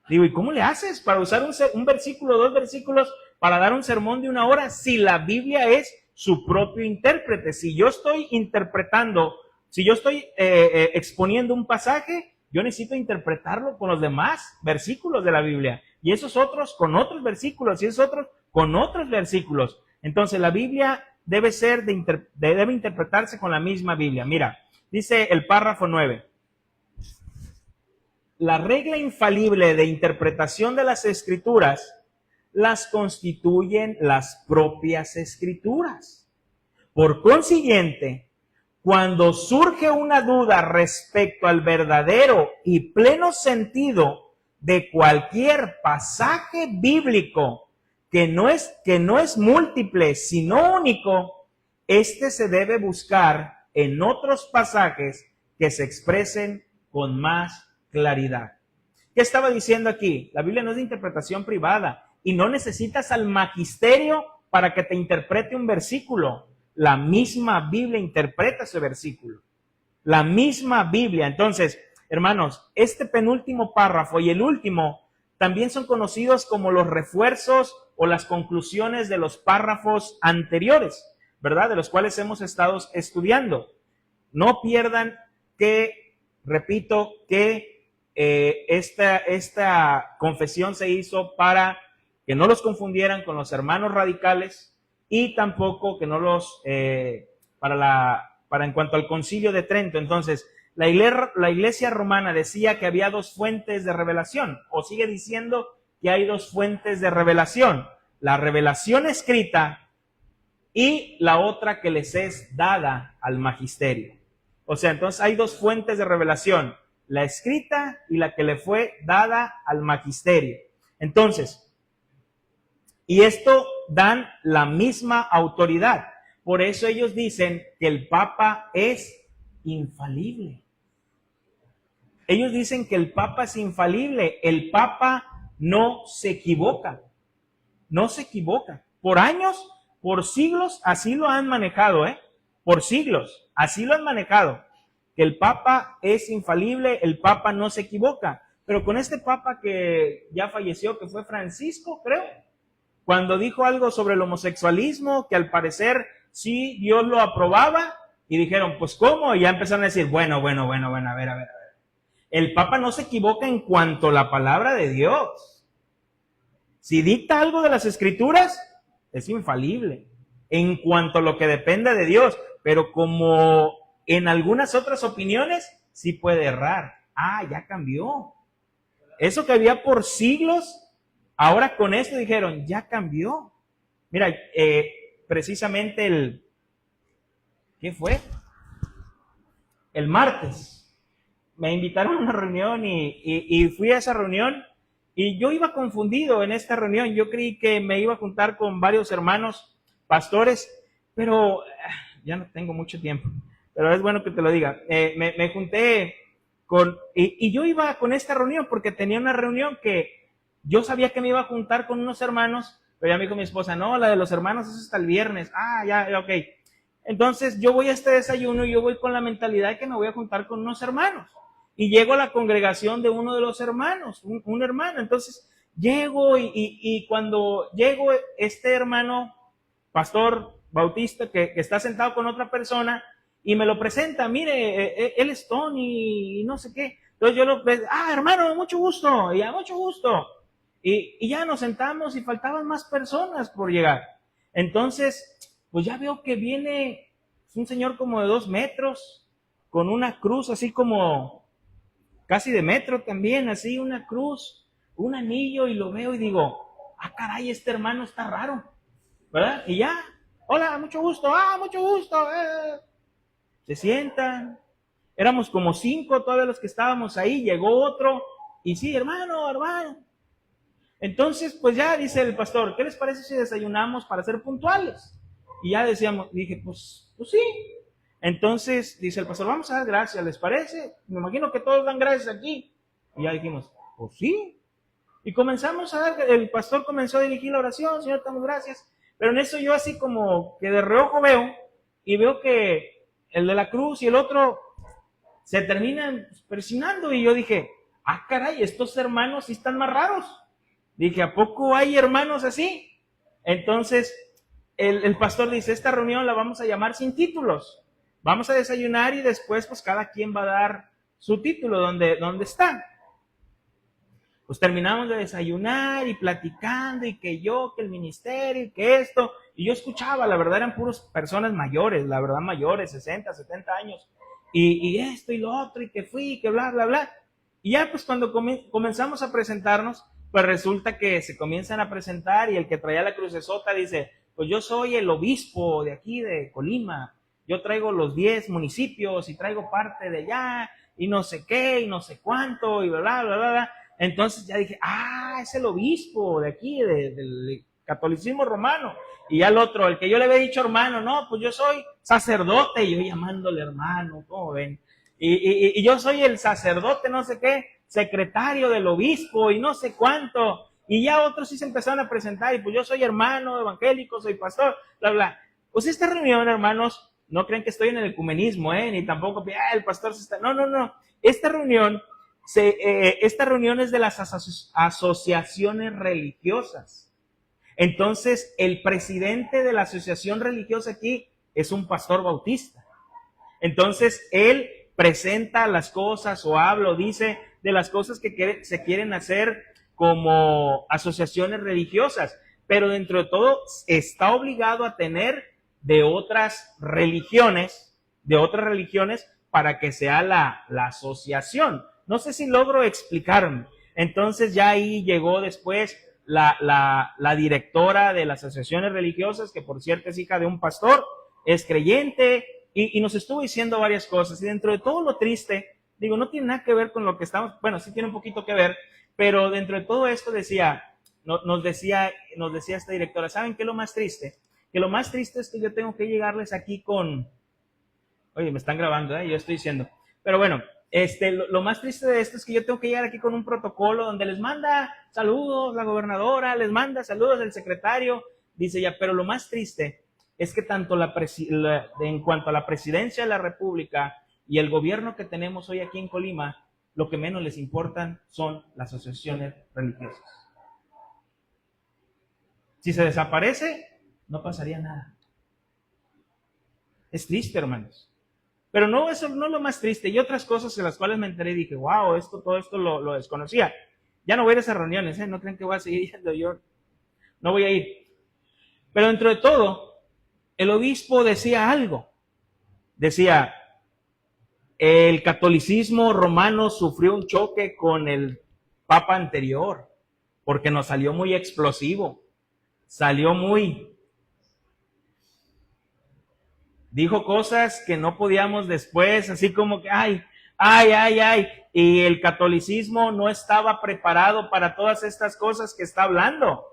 Digo, ¿y cómo le haces para usar un versículo, 2 versículos para dar un sermón de 1 hora si la Biblia es su propio intérprete? Si yo estoy interpretando, si yo estoy exponiendo un pasaje, yo necesito interpretarlo con los demás versículos de la Biblia. Y esos otros con otros versículos, y esos otros con otros versículos. Entonces la Biblia debe interpretarse con la misma Biblia. Mira, dice el párrafo 9. La regla infalible de interpretación de las Escrituras las constituyen las propias Escrituras. Por consiguiente, cuando surge una duda respecto al verdadero y pleno sentido de cualquier pasaje bíblico que no es múltiple, sino único, este se debe buscar en otros pasajes que se expresen con más claridad. ¿Qué estaba diciendo aquí? La Biblia no es de interpretación privada y no necesitas al magisterio para que te interprete un versículo. La misma Biblia interpreta ese versículo. La misma Biblia. Entonces, hermanos, este penúltimo párrafo y el último también son conocidos como los refuerzos o las conclusiones de los párrafos anteriores, ¿verdad? De los cuales hemos estado estudiando. No pierdan que, repito, que esta confesión se hizo para que no los confundieran con los hermanos radicales y tampoco que no los, para en cuanto al concilio de Trento. Entonces, la iglesia romana decía que había 2 fuentes de revelación, o sigue diciendo que hay 2 fuentes de revelación. La revelación escrita y la otra que les es dada al magisterio. O sea, entonces hay 2 fuentes de revelación, la escrita y la que le fue dada al magisterio. Entonces, y esto dan la misma autoridad. Por eso ellos dicen que el Papa es infalible. Ellos dicen que el Papa es infalible. El Papa no se equivoca. No se equivoca. Por años, por siglos, así lo han manejado, ¿eh? Por siglos, así lo han manejado. Que el Papa es infalible, el Papa no se equivoca. Pero con este Papa que ya falleció, que fue Francisco, creo, cuando dijo algo sobre el homosexualismo, que al parecer sí Dios lo aprobaba, y dijeron, pues ¿cómo? Y ya empezaron a decir, bueno, a ver. El Papa no se equivoca en cuanto a la palabra de Dios. Si dicta algo de las Escrituras, es infalible en cuanto a lo que depende de Dios, pero como en algunas otras opiniones, sí puede errar. Ah, ya cambió. Eso que había por siglos, ahora con esto dijeron, ya cambió. Mira, precisamente ¿qué fue? El martes me invitaron a una reunión y fui a esa reunión y yo iba confundido en esta reunión. Yo creí que me iba a juntar con varios hermanos pastores, pero ya no tengo mucho tiempo. Pero es bueno que te lo diga. Me junté y yo iba con esta reunión porque tenía una reunión que yo sabía que me iba a juntar con unos hermanos, pero ya me dijo mi esposa, no, la de los hermanos es hasta el viernes. Ah, ya, ok. Entonces yo voy a este desayuno y yo voy con la mentalidad de que me voy a juntar con unos hermanos. Y llego a la congregación de uno de los hermanos, un hermano. Entonces llego y cuando llego, este hermano, pastor bautista, que está sentado con otra persona, y me lo presenta, mire, él es Tony y no sé qué. Entonces yo hermano, mucho gusto, ya, mucho gusto. Y ya nos sentamos y faltaban más personas por llegar. Entonces, pues ya veo que viene un señor como de 2 metros, con una cruz así como casi de metro también, así una cruz, un anillo, y lo veo y digo, ah, caray, este hermano está raro, ¿verdad? Y ya, hola, mucho gusto, mucho gusto. Se sientan, éramos como 5 todavía los que estábamos ahí, llegó otro, y sí, hermano. Entonces, pues ya dice el pastor, ¿qué les parece si desayunamos para ser puntuales? Y ya dije, pues sí. Entonces dice el pastor, vamos a dar gracias, ¿les parece? Me imagino que todos dan gracias aquí. Y ya dijimos, pues sí. Y comenzamos a dar, el pastor comenzó a dirigir la oración, Señor, te damos gracias. Pero en eso yo así como que de reojo veo, y veo que el de la cruz y el otro se terminan presionando, y yo dije, ah, caray, estos hermanos sí están más raros. Dije, ¿a poco hay hermanos así? Entonces, el pastor dice, esta reunión la vamos a llamar sin títulos. Vamos a desayunar y después, pues, cada quien va a dar su título donde está. Pues terminamos de desayunar y platicando, y que el ministerio, y que esto. Y yo escuchaba, la verdad eran puras personas mayores, la verdad mayores, 60, 70 años. Y esto y lo otro, y que fui, y que bla, bla, bla. Y ya pues cuando comenzamos a presentarnos, pues resulta que se comienzan a presentar, y el que traía la crucesota dice, pues yo soy el obispo de aquí de Colima, yo traigo los 10 municipios y traigo parte de allá, y no sé qué, y no sé cuánto, y bla, bla, bla, bla. Entonces ya dije, es el obispo de aquí, del catolicismo romano. Y ya el otro, el que yo le había dicho hermano, no, pues yo soy sacerdote, y yo llamándole hermano, ¿cómo ven? Y yo soy el sacerdote, no sé qué, secretario del obispo y no sé cuánto. Y ya otros sí se empezaron a presentar, y pues yo soy hermano evangélico, soy pastor, bla, bla. Pues esta reunión, hermanos, no creen que estoy en el ecumenismo, ni tampoco, el pastor se está... No. Esta reunión es de las asociaciones religiosas. Entonces, el presidente de la asociación religiosa aquí es un pastor bautista. Entonces, él presenta las cosas o habla o dice de las cosas que se quieren hacer como asociaciones religiosas, pero dentro de todo está obligado a tener de otras religiones para que sea la asociación. No sé si logro explicarme. Entonces ya ahí llegó después la directora de las asociaciones religiosas, que por cierto es hija de un pastor, es creyente, y nos estuvo diciendo varias cosas. Y dentro de todo lo triste, digo, no tiene nada que ver con lo que estamos, bueno, sí tiene un poquito que ver, pero dentro de todo esto nos decía esta directora, ¿saben qué es lo más triste? Que lo más triste es que yo tengo que llegarles aquí oye, me están grabando, yo estoy diciendo, pero bueno, Lo más triste de esto es que yo tengo que llegar aquí con un protocolo donde les manda saludos la gobernadora, les manda saludos el secretario, dice ya, pero lo más triste es que tanto en cuanto a la presidencia de la República y el gobierno que tenemos hoy aquí en Colima, lo que menos les importan son las asociaciones religiosas. Si se desaparece, no pasaría nada. Es triste, hermanos. Pero no, eso no es lo más triste. Y otras cosas en las cuales me enteré y dije, wow, todo esto lo desconocía. Ya no voy a ir a esas reuniones, no crean que voy a seguir yendo, yo no voy a ir. Pero dentro de todo, el obispo decía algo. Decía, el catolicismo romano sufrió un choque con el papa anterior, porque nos salió muy explosivo, salió muy... Dijo cosas que no podíamos después, así como que, ay, y el catolicismo no estaba preparado para todas estas cosas que está hablando.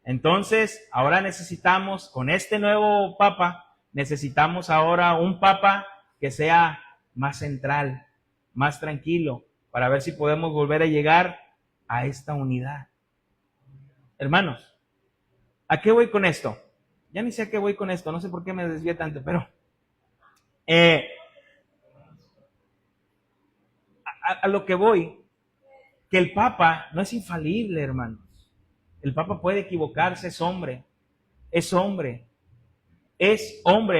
Entonces, ahora necesitamos, con este nuevo papa, necesitamos ahora un papa que sea más central, más tranquilo, para ver si podemos volver a llegar a esta unidad. Hermanos, ¿a qué voy con esto? Ya ni sé a qué voy con esto, no sé por qué me desvié tanto, pero a lo que voy, que el Papa no es infalible, hermanos. El Papa puede equivocarse, es hombre,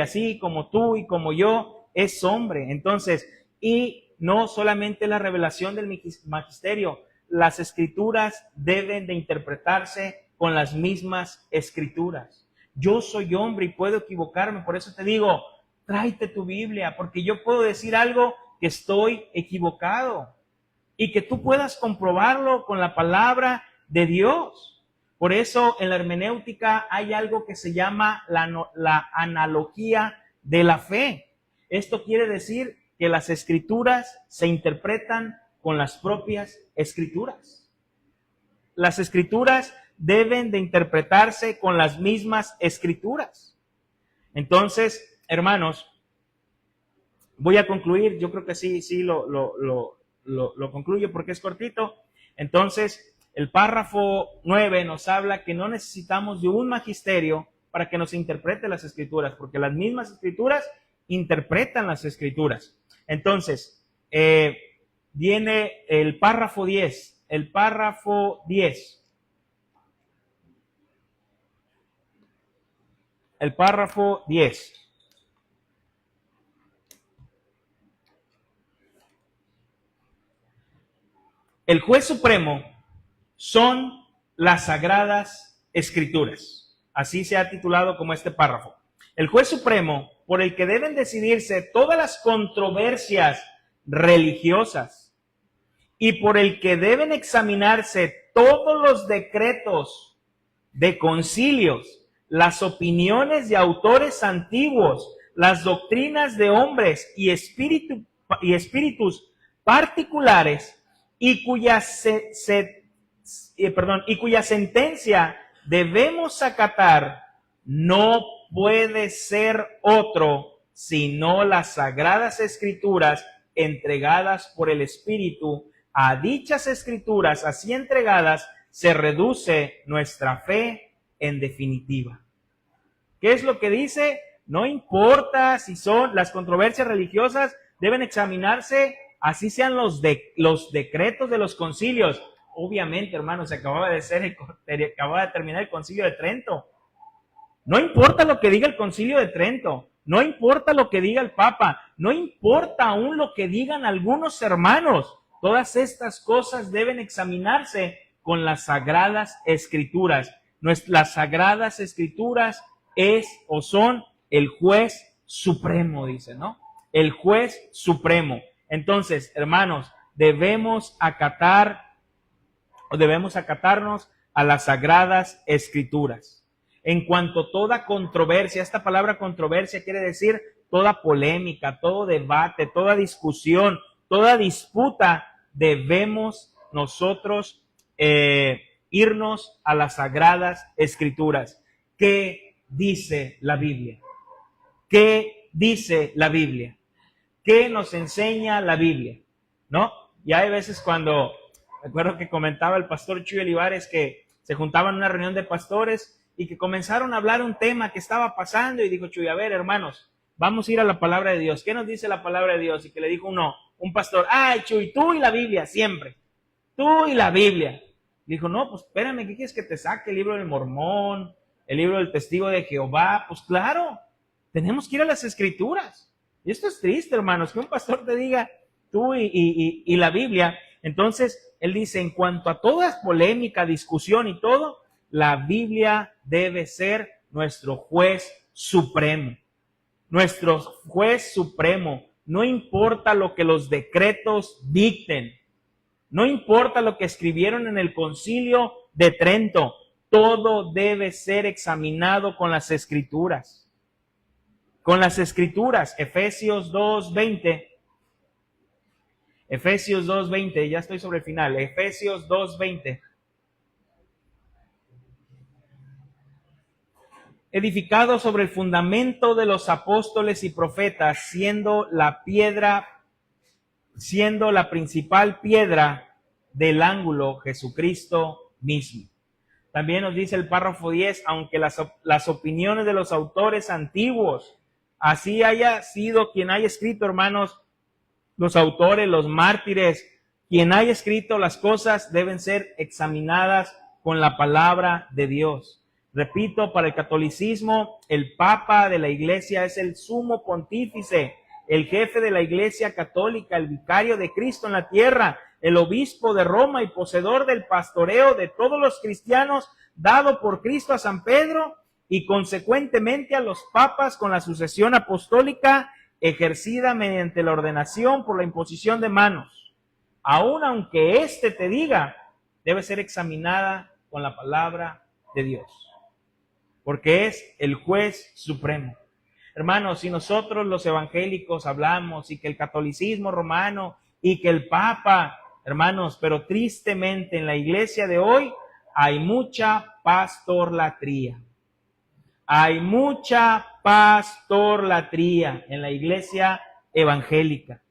así como tú y como yo, es hombre. Entonces, y no solamente la revelación del magisterio, las escrituras deben de interpretarse con las mismas escrituras. Yo soy hombre y puedo equivocarme, por eso te digo, tráete tu Biblia, porque yo puedo decir algo que estoy equivocado y que tú puedas comprobarlo con la palabra de Dios. Por eso en la hermenéutica hay algo que se llama la analogía de la fe. Esto quiere decir que las escrituras se interpretan con las propias escrituras. Las escrituras deben de interpretarse con las mismas escrituras. Entonces, hermanos, voy a concluir. Yo creo que sí lo concluyo porque es cortito. Entonces, el párrafo 9 nos habla que no necesitamos de un magisterio para que nos interprete las escrituras, porque las mismas escrituras interpretan las escrituras. Entonces, viene el párrafo 10. El párrafo 10. El párrafo 10. El juez supremo son las sagradas escrituras. Así se ha titulado como este párrafo. El juez supremo por el que deben decidirse todas las controversias religiosas y por el que deben examinarse todos los decretos de concilios, las opiniones de autores antiguos, las doctrinas de hombres y espíritus particulares, y cuya sentencia debemos acatar, no puede ser otro sino las sagradas escrituras entregadas por el Espíritu. A dichas escrituras así entregadas se reduce nuestra fe en definitiva. ¿Qué es lo que dice? No importa si son las controversias religiosas, deben examinarse, así sean los decretos de los concilios. Obviamente, hermanos, acababa de terminar el concilio de Trento. No importa lo que diga el concilio de Trento, no importa lo que diga el Papa, no importa aún lo que digan algunos hermanos. Todas estas cosas deben examinarse con las sagradas escrituras. Las sagradas escrituras son el juez supremo, dice, ¿no? El juez supremo. Entonces, hermanos, debemos acatarnos a las sagradas escrituras. En cuanto a toda controversia, esta palabra controversia quiere decir toda polémica, todo debate, toda discusión, toda disputa, debemos nosotros irnos a las sagradas escrituras. ¿Qué dice la Biblia? ¿Qué dice la Biblia? ¿Qué nos enseña la Biblia? ¿No? Y hay veces cuando, recuerdo que comentaba el pastor Chuy Olivares que se juntaban en una reunión de pastores y que comenzaron a hablar un tema que estaba pasando y dijo Chuy, a ver, hermanos, vamos a ir a la palabra de Dios. ¿Qué nos dice la palabra de Dios? Y que le dijo un pastor, ay, Chuy, tú y la Biblia, siempre. Tú y la Biblia. Dijo, no, pues espérame, ¿qué quieres que te saque? El libro del Mormón, el libro del Testigo de Jehová. Pues claro, tenemos que ir a las Escrituras. Y esto es triste, hermanos, que un pastor te diga tú y la Biblia. Entonces, él dice, en cuanto a toda polémica, discusión y todo, la Biblia debe ser nuestro juez supremo. Nuestro juez supremo. No importa lo que los decretos dicten. No importa lo que escribieron en el Concilio de Trento. Todo debe ser examinado con las Escrituras. Con las Escrituras. Efesios 2:20. Efesios 2:20. Ya estoy sobre el final. Efesios 2:20. Edificado sobre el fundamento de los apóstoles y profetas, siendo la principal piedra del ángulo Jesucristo mismo. También nos dice el párrafo 10, aunque las opiniones de los autores antiguos, así haya sido quien haya escrito, hermanos, los autores, los mártires, quien haya escrito las cosas deben ser examinadas con la palabra de Dios. Repito, para el catolicismo, el Papa de la Iglesia es el sumo pontífice, el jefe de la Iglesia católica, el vicario de Cristo en la tierra, el obispo de Roma y poseedor del pastoreo de todos los cristianos, dado por Cristo a San Pedro y consecuentemente a los papas con la sucesión apostólica ejercida mediante la ordenación por la imposición de manos. Aun aunque éste te diga, debe ser examinada con la palabra de Dios, porque es el juez supremo. Hermanos, si nosotros los evangélicos hablamos y que el catolicismo romano y que el Papa, hermanos, pero tristemente en la iglesia de hoy hay mucha pastorlatría. Hay mucha pastorlatría en la iglesia evangélica.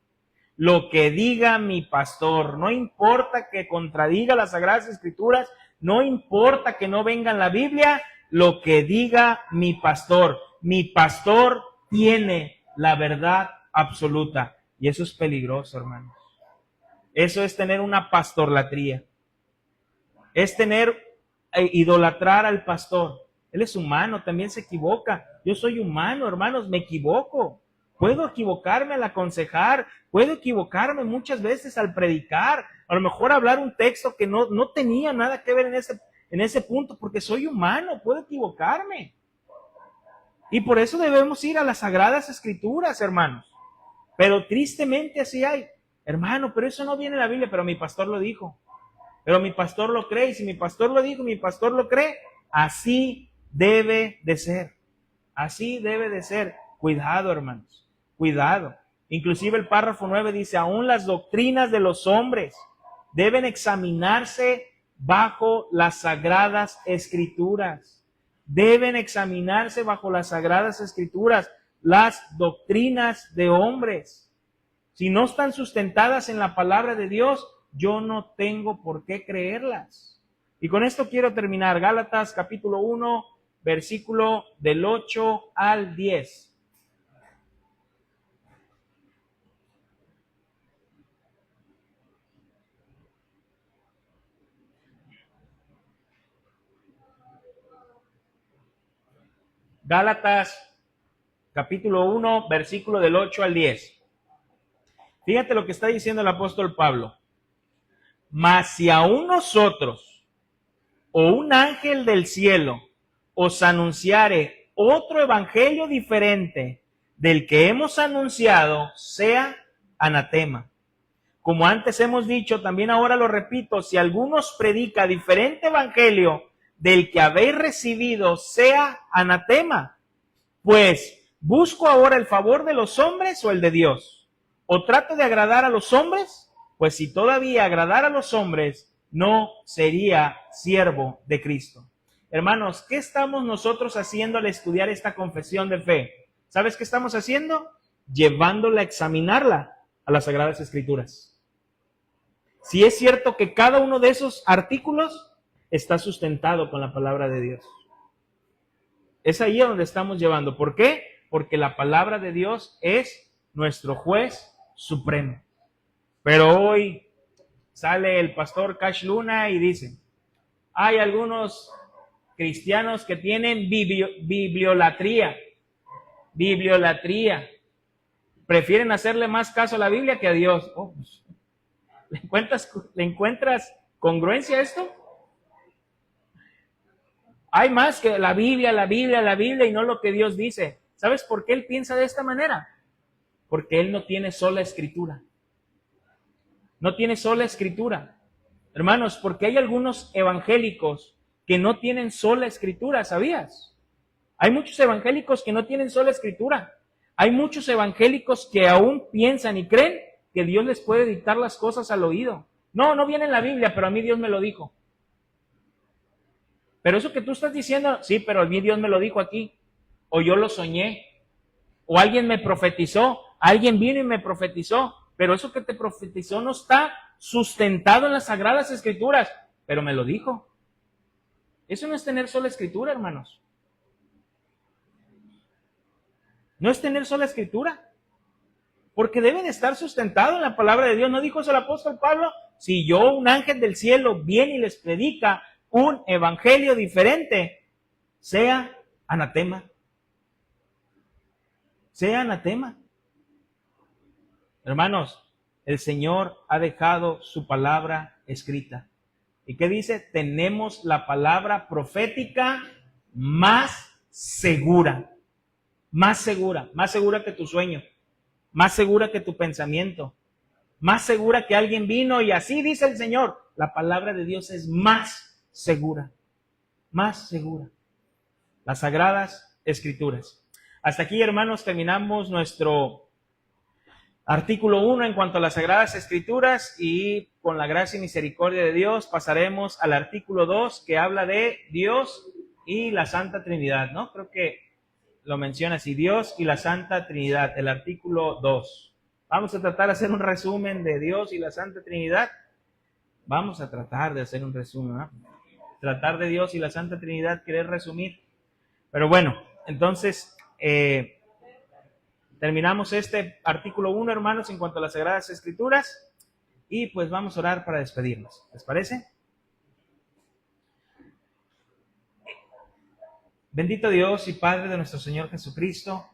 Lo que diga mi pastor, no importa que contradiga las Sagradas Escrituras, no importa que no venga en la Biblia, lo que diga mi pastor. Mi pastor tiene la verdad absoluta. Y eso es peligroso, hermanos. Eso es tener una pastorlatría. Es idolatrar al pastor. Él es humano, también se equivoca. Yo soy humano, hermanos, me equivoco. Puedo equivocarme al aconsejar, puedo equivocarme muchas veces al predicar, a lo mejor hablar un texto que no tenía nada que ver en ese punto, porque soy humano, puedo equivocarme. Y por eso debemos ir a las Sagradas Escrituras, hermanos. Pero tristemente así hay. Hermano, pero eso no viene en la Biblia, pero mi pastor lo dijo. Pero mi pastor lo cree, y si mi pastor lo dijo, mi pastor lo cree, así debe de ser. Así debe de ser. Cuidado, hermanos, cuidado. Inclusive el párrafo 9 dice, aún las doctrinas de los hombres deben examinarse bajo las Sagradas Escrituras. Deben examinarse bajo las Sagradas Escrituras las doctrinas de hombres. Si no están sustentadas en la palabra de Dios, yo no tengo por qué creerlas. Y con esto quiero terminar. Gálatas capítulo 1, versículo del 8 al 10. Gálatas capítulo 1, versículo del 8 al 10. Fíjate lo que está diciendo el apóstol Pablo. Mas si aún nosotros o un ángel del cielo os anunciare otro evangelio diferente del que hemos anunciado, sea anatema. Como antes hemos dicho, también ahora lo repito, si alguno os predica diferente evangelio del que habéis recibido, sea anatema. Pues, ¿busco ahora el favor de los hombres o el de Dios? ¿O trato de agradar a los hombres? Pues si todavía agradara a los hombres, no sería siervo de Cristo. Hermanos, ¿qué estamos nosotros haciendo al estudiar esta confesión de fe? ¿Sabes qué estamos haciendo? llevándola a examinarla a las Sagradas Escrituras. Si es cierto que cada uno de esos artículos está sustentado con la palabra de Dios. Es ahí a donde estamos llevando. ¿Por qué? Porque la palabra de Dios es nuestro juez supremo. Pero hoy sale el pastor Cash Luna y dice, hay algunos cristianos que tienen bibliolatría. Prefieren hacerle más caso a la Biblia que a Dios. Oh, pues, ¿le encuentras congruencia a esto? Hay más que la Biblia y no lo que Dios dice. ¿Sabes por qué él piensa de esta manera? Porque él no tiene sola escritura. No tiene sola escritura. Hermanos, porque hay algunos evangélicos que no tienen sola escritura, ¿sabías? Hay muchos evangélicos que no tienen sola escritura. Hay muchos evangélicos que aún piensan y creen que Dios les puede dictar las cosas al oído. No viene en la Biblia, pero a mí Dios me lo dijo. Pero eso que tú estás diciendo, sí, pero a mí Dios me lo dijo aquí. O yo lo soñé. O alguien me profetizó. Alguien vino y me profetizó. Pero eso que te profetizó no está sustentado en las Sagradas Escrituras. Pero me lo dijo. Eso no es tener sola escritura, hermanos. No es tener sola escritura. Porque deben estar sustentados en la palabra de Dios. ¿No dijo eso el apóstol Pablo? Si yo, un ángel del cielo, viene y les predica un evangelio diferente, sea anatema. Sea anatema. Hermanos, el Señor ha dejado su palabra escrita. ¿Y qué dice? Tenemos la palabra profética más segura. Más segura que tu sueño, más segura que tu pensamiento, más segura que alguien vino y así dice el Señor. La palabra de Dios es más segura. Las Sagradas Escrituras. Hasta aquí, hermanos, terminamos nuestro artículo 1 en cuanto a las Sagradas Escrituras y con la gracia y misericordia de Dios pasaremos al artículo 2 que habla de Dios y la Santa Trinidad, ¿no? Creo que lo menciona así, Dios y la Santa Trinidad, el artículo 2. Vamos a tratar de hacer un resumen de Dios y la Santa Trinidad. Vamos a tratar de hacer un resumen, ¿no? Tratar de Dios y la Santa Trinidad, querer resumir. Pero bueno, entonces terminamos este artículo 1, hermanos, en cuanto a las Sagradas Escrituras. Y pues vamos a orar para despedirnos. ¿Les parece? Bendito Dios y Padre de nuestro Señor Jesucristo,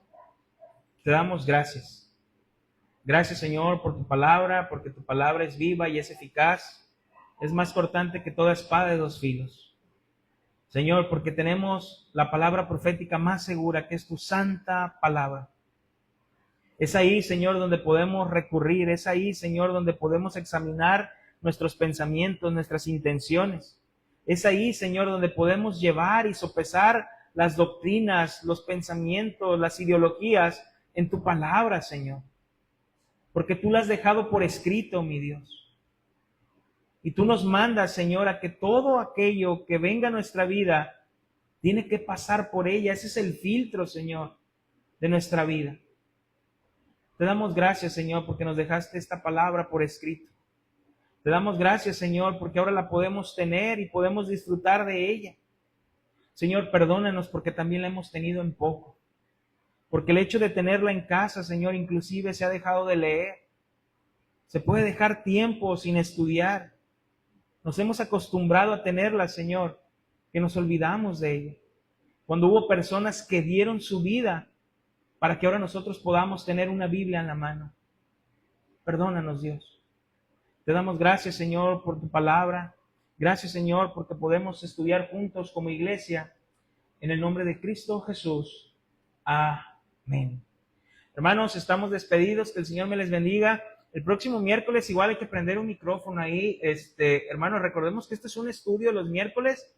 te damos gracias. Gracias, Señor, por tu palabra, porque tu palabra es viva y es eficaz. Es más cortante que toda espada de 2 filos. Señor, porque tenemos la palabra profética más segura, que es tu santa palabra. Es ahí, Señor, donde podemos recurrir. Es ahí, Señor, donde podemos examinar nuestros pensamientos, nuestras intenciones. Es ahí, Señor, donde podemos llevar y sopesar las doctrinas, los pensamientos, las ideologías en tu palabra, Señor. Porque tú las has dejado por escrito, mi Dios. Y tú nos mandas, Señor, a que todo aquello que venga a nuestra vida tiene que pasar por ella. Ese es el filtro, Señor, de nuestra vida. Te damos gracias, Señor, porque nos dejaste esta palabra por escrito. Te damos gracias, Señor, porque ahora la podemos tener y podemos disfrutar de ella. Señor, perdónanos porque también la hemos tenido en poco. Porque el hecho de tenerla en casa, Señor, inclusive se ha dejado de leer. Se puede dejar tiempo sin estudiar. Nos hemos acostumbrado a tenerla, Señor, que nos olvidamos de ella. Cuando hubo personas que dieron su vida para que ahora nosotros podamos tener una Biblia en la mano. Perdónanos, Dios. Te damos gracias, Señor, por tu palabra. Gracias, Señor, porque podemos estudiar juntos como iglesia. En el nombre de Cristo Jesús. Amén. Hermanos, estamos despedidos. Que el Señor me les bendiga. El próximo miércoles igual hay que prender un micrófono ahí. Hermanos, recordemos que este es un estudio los miércoles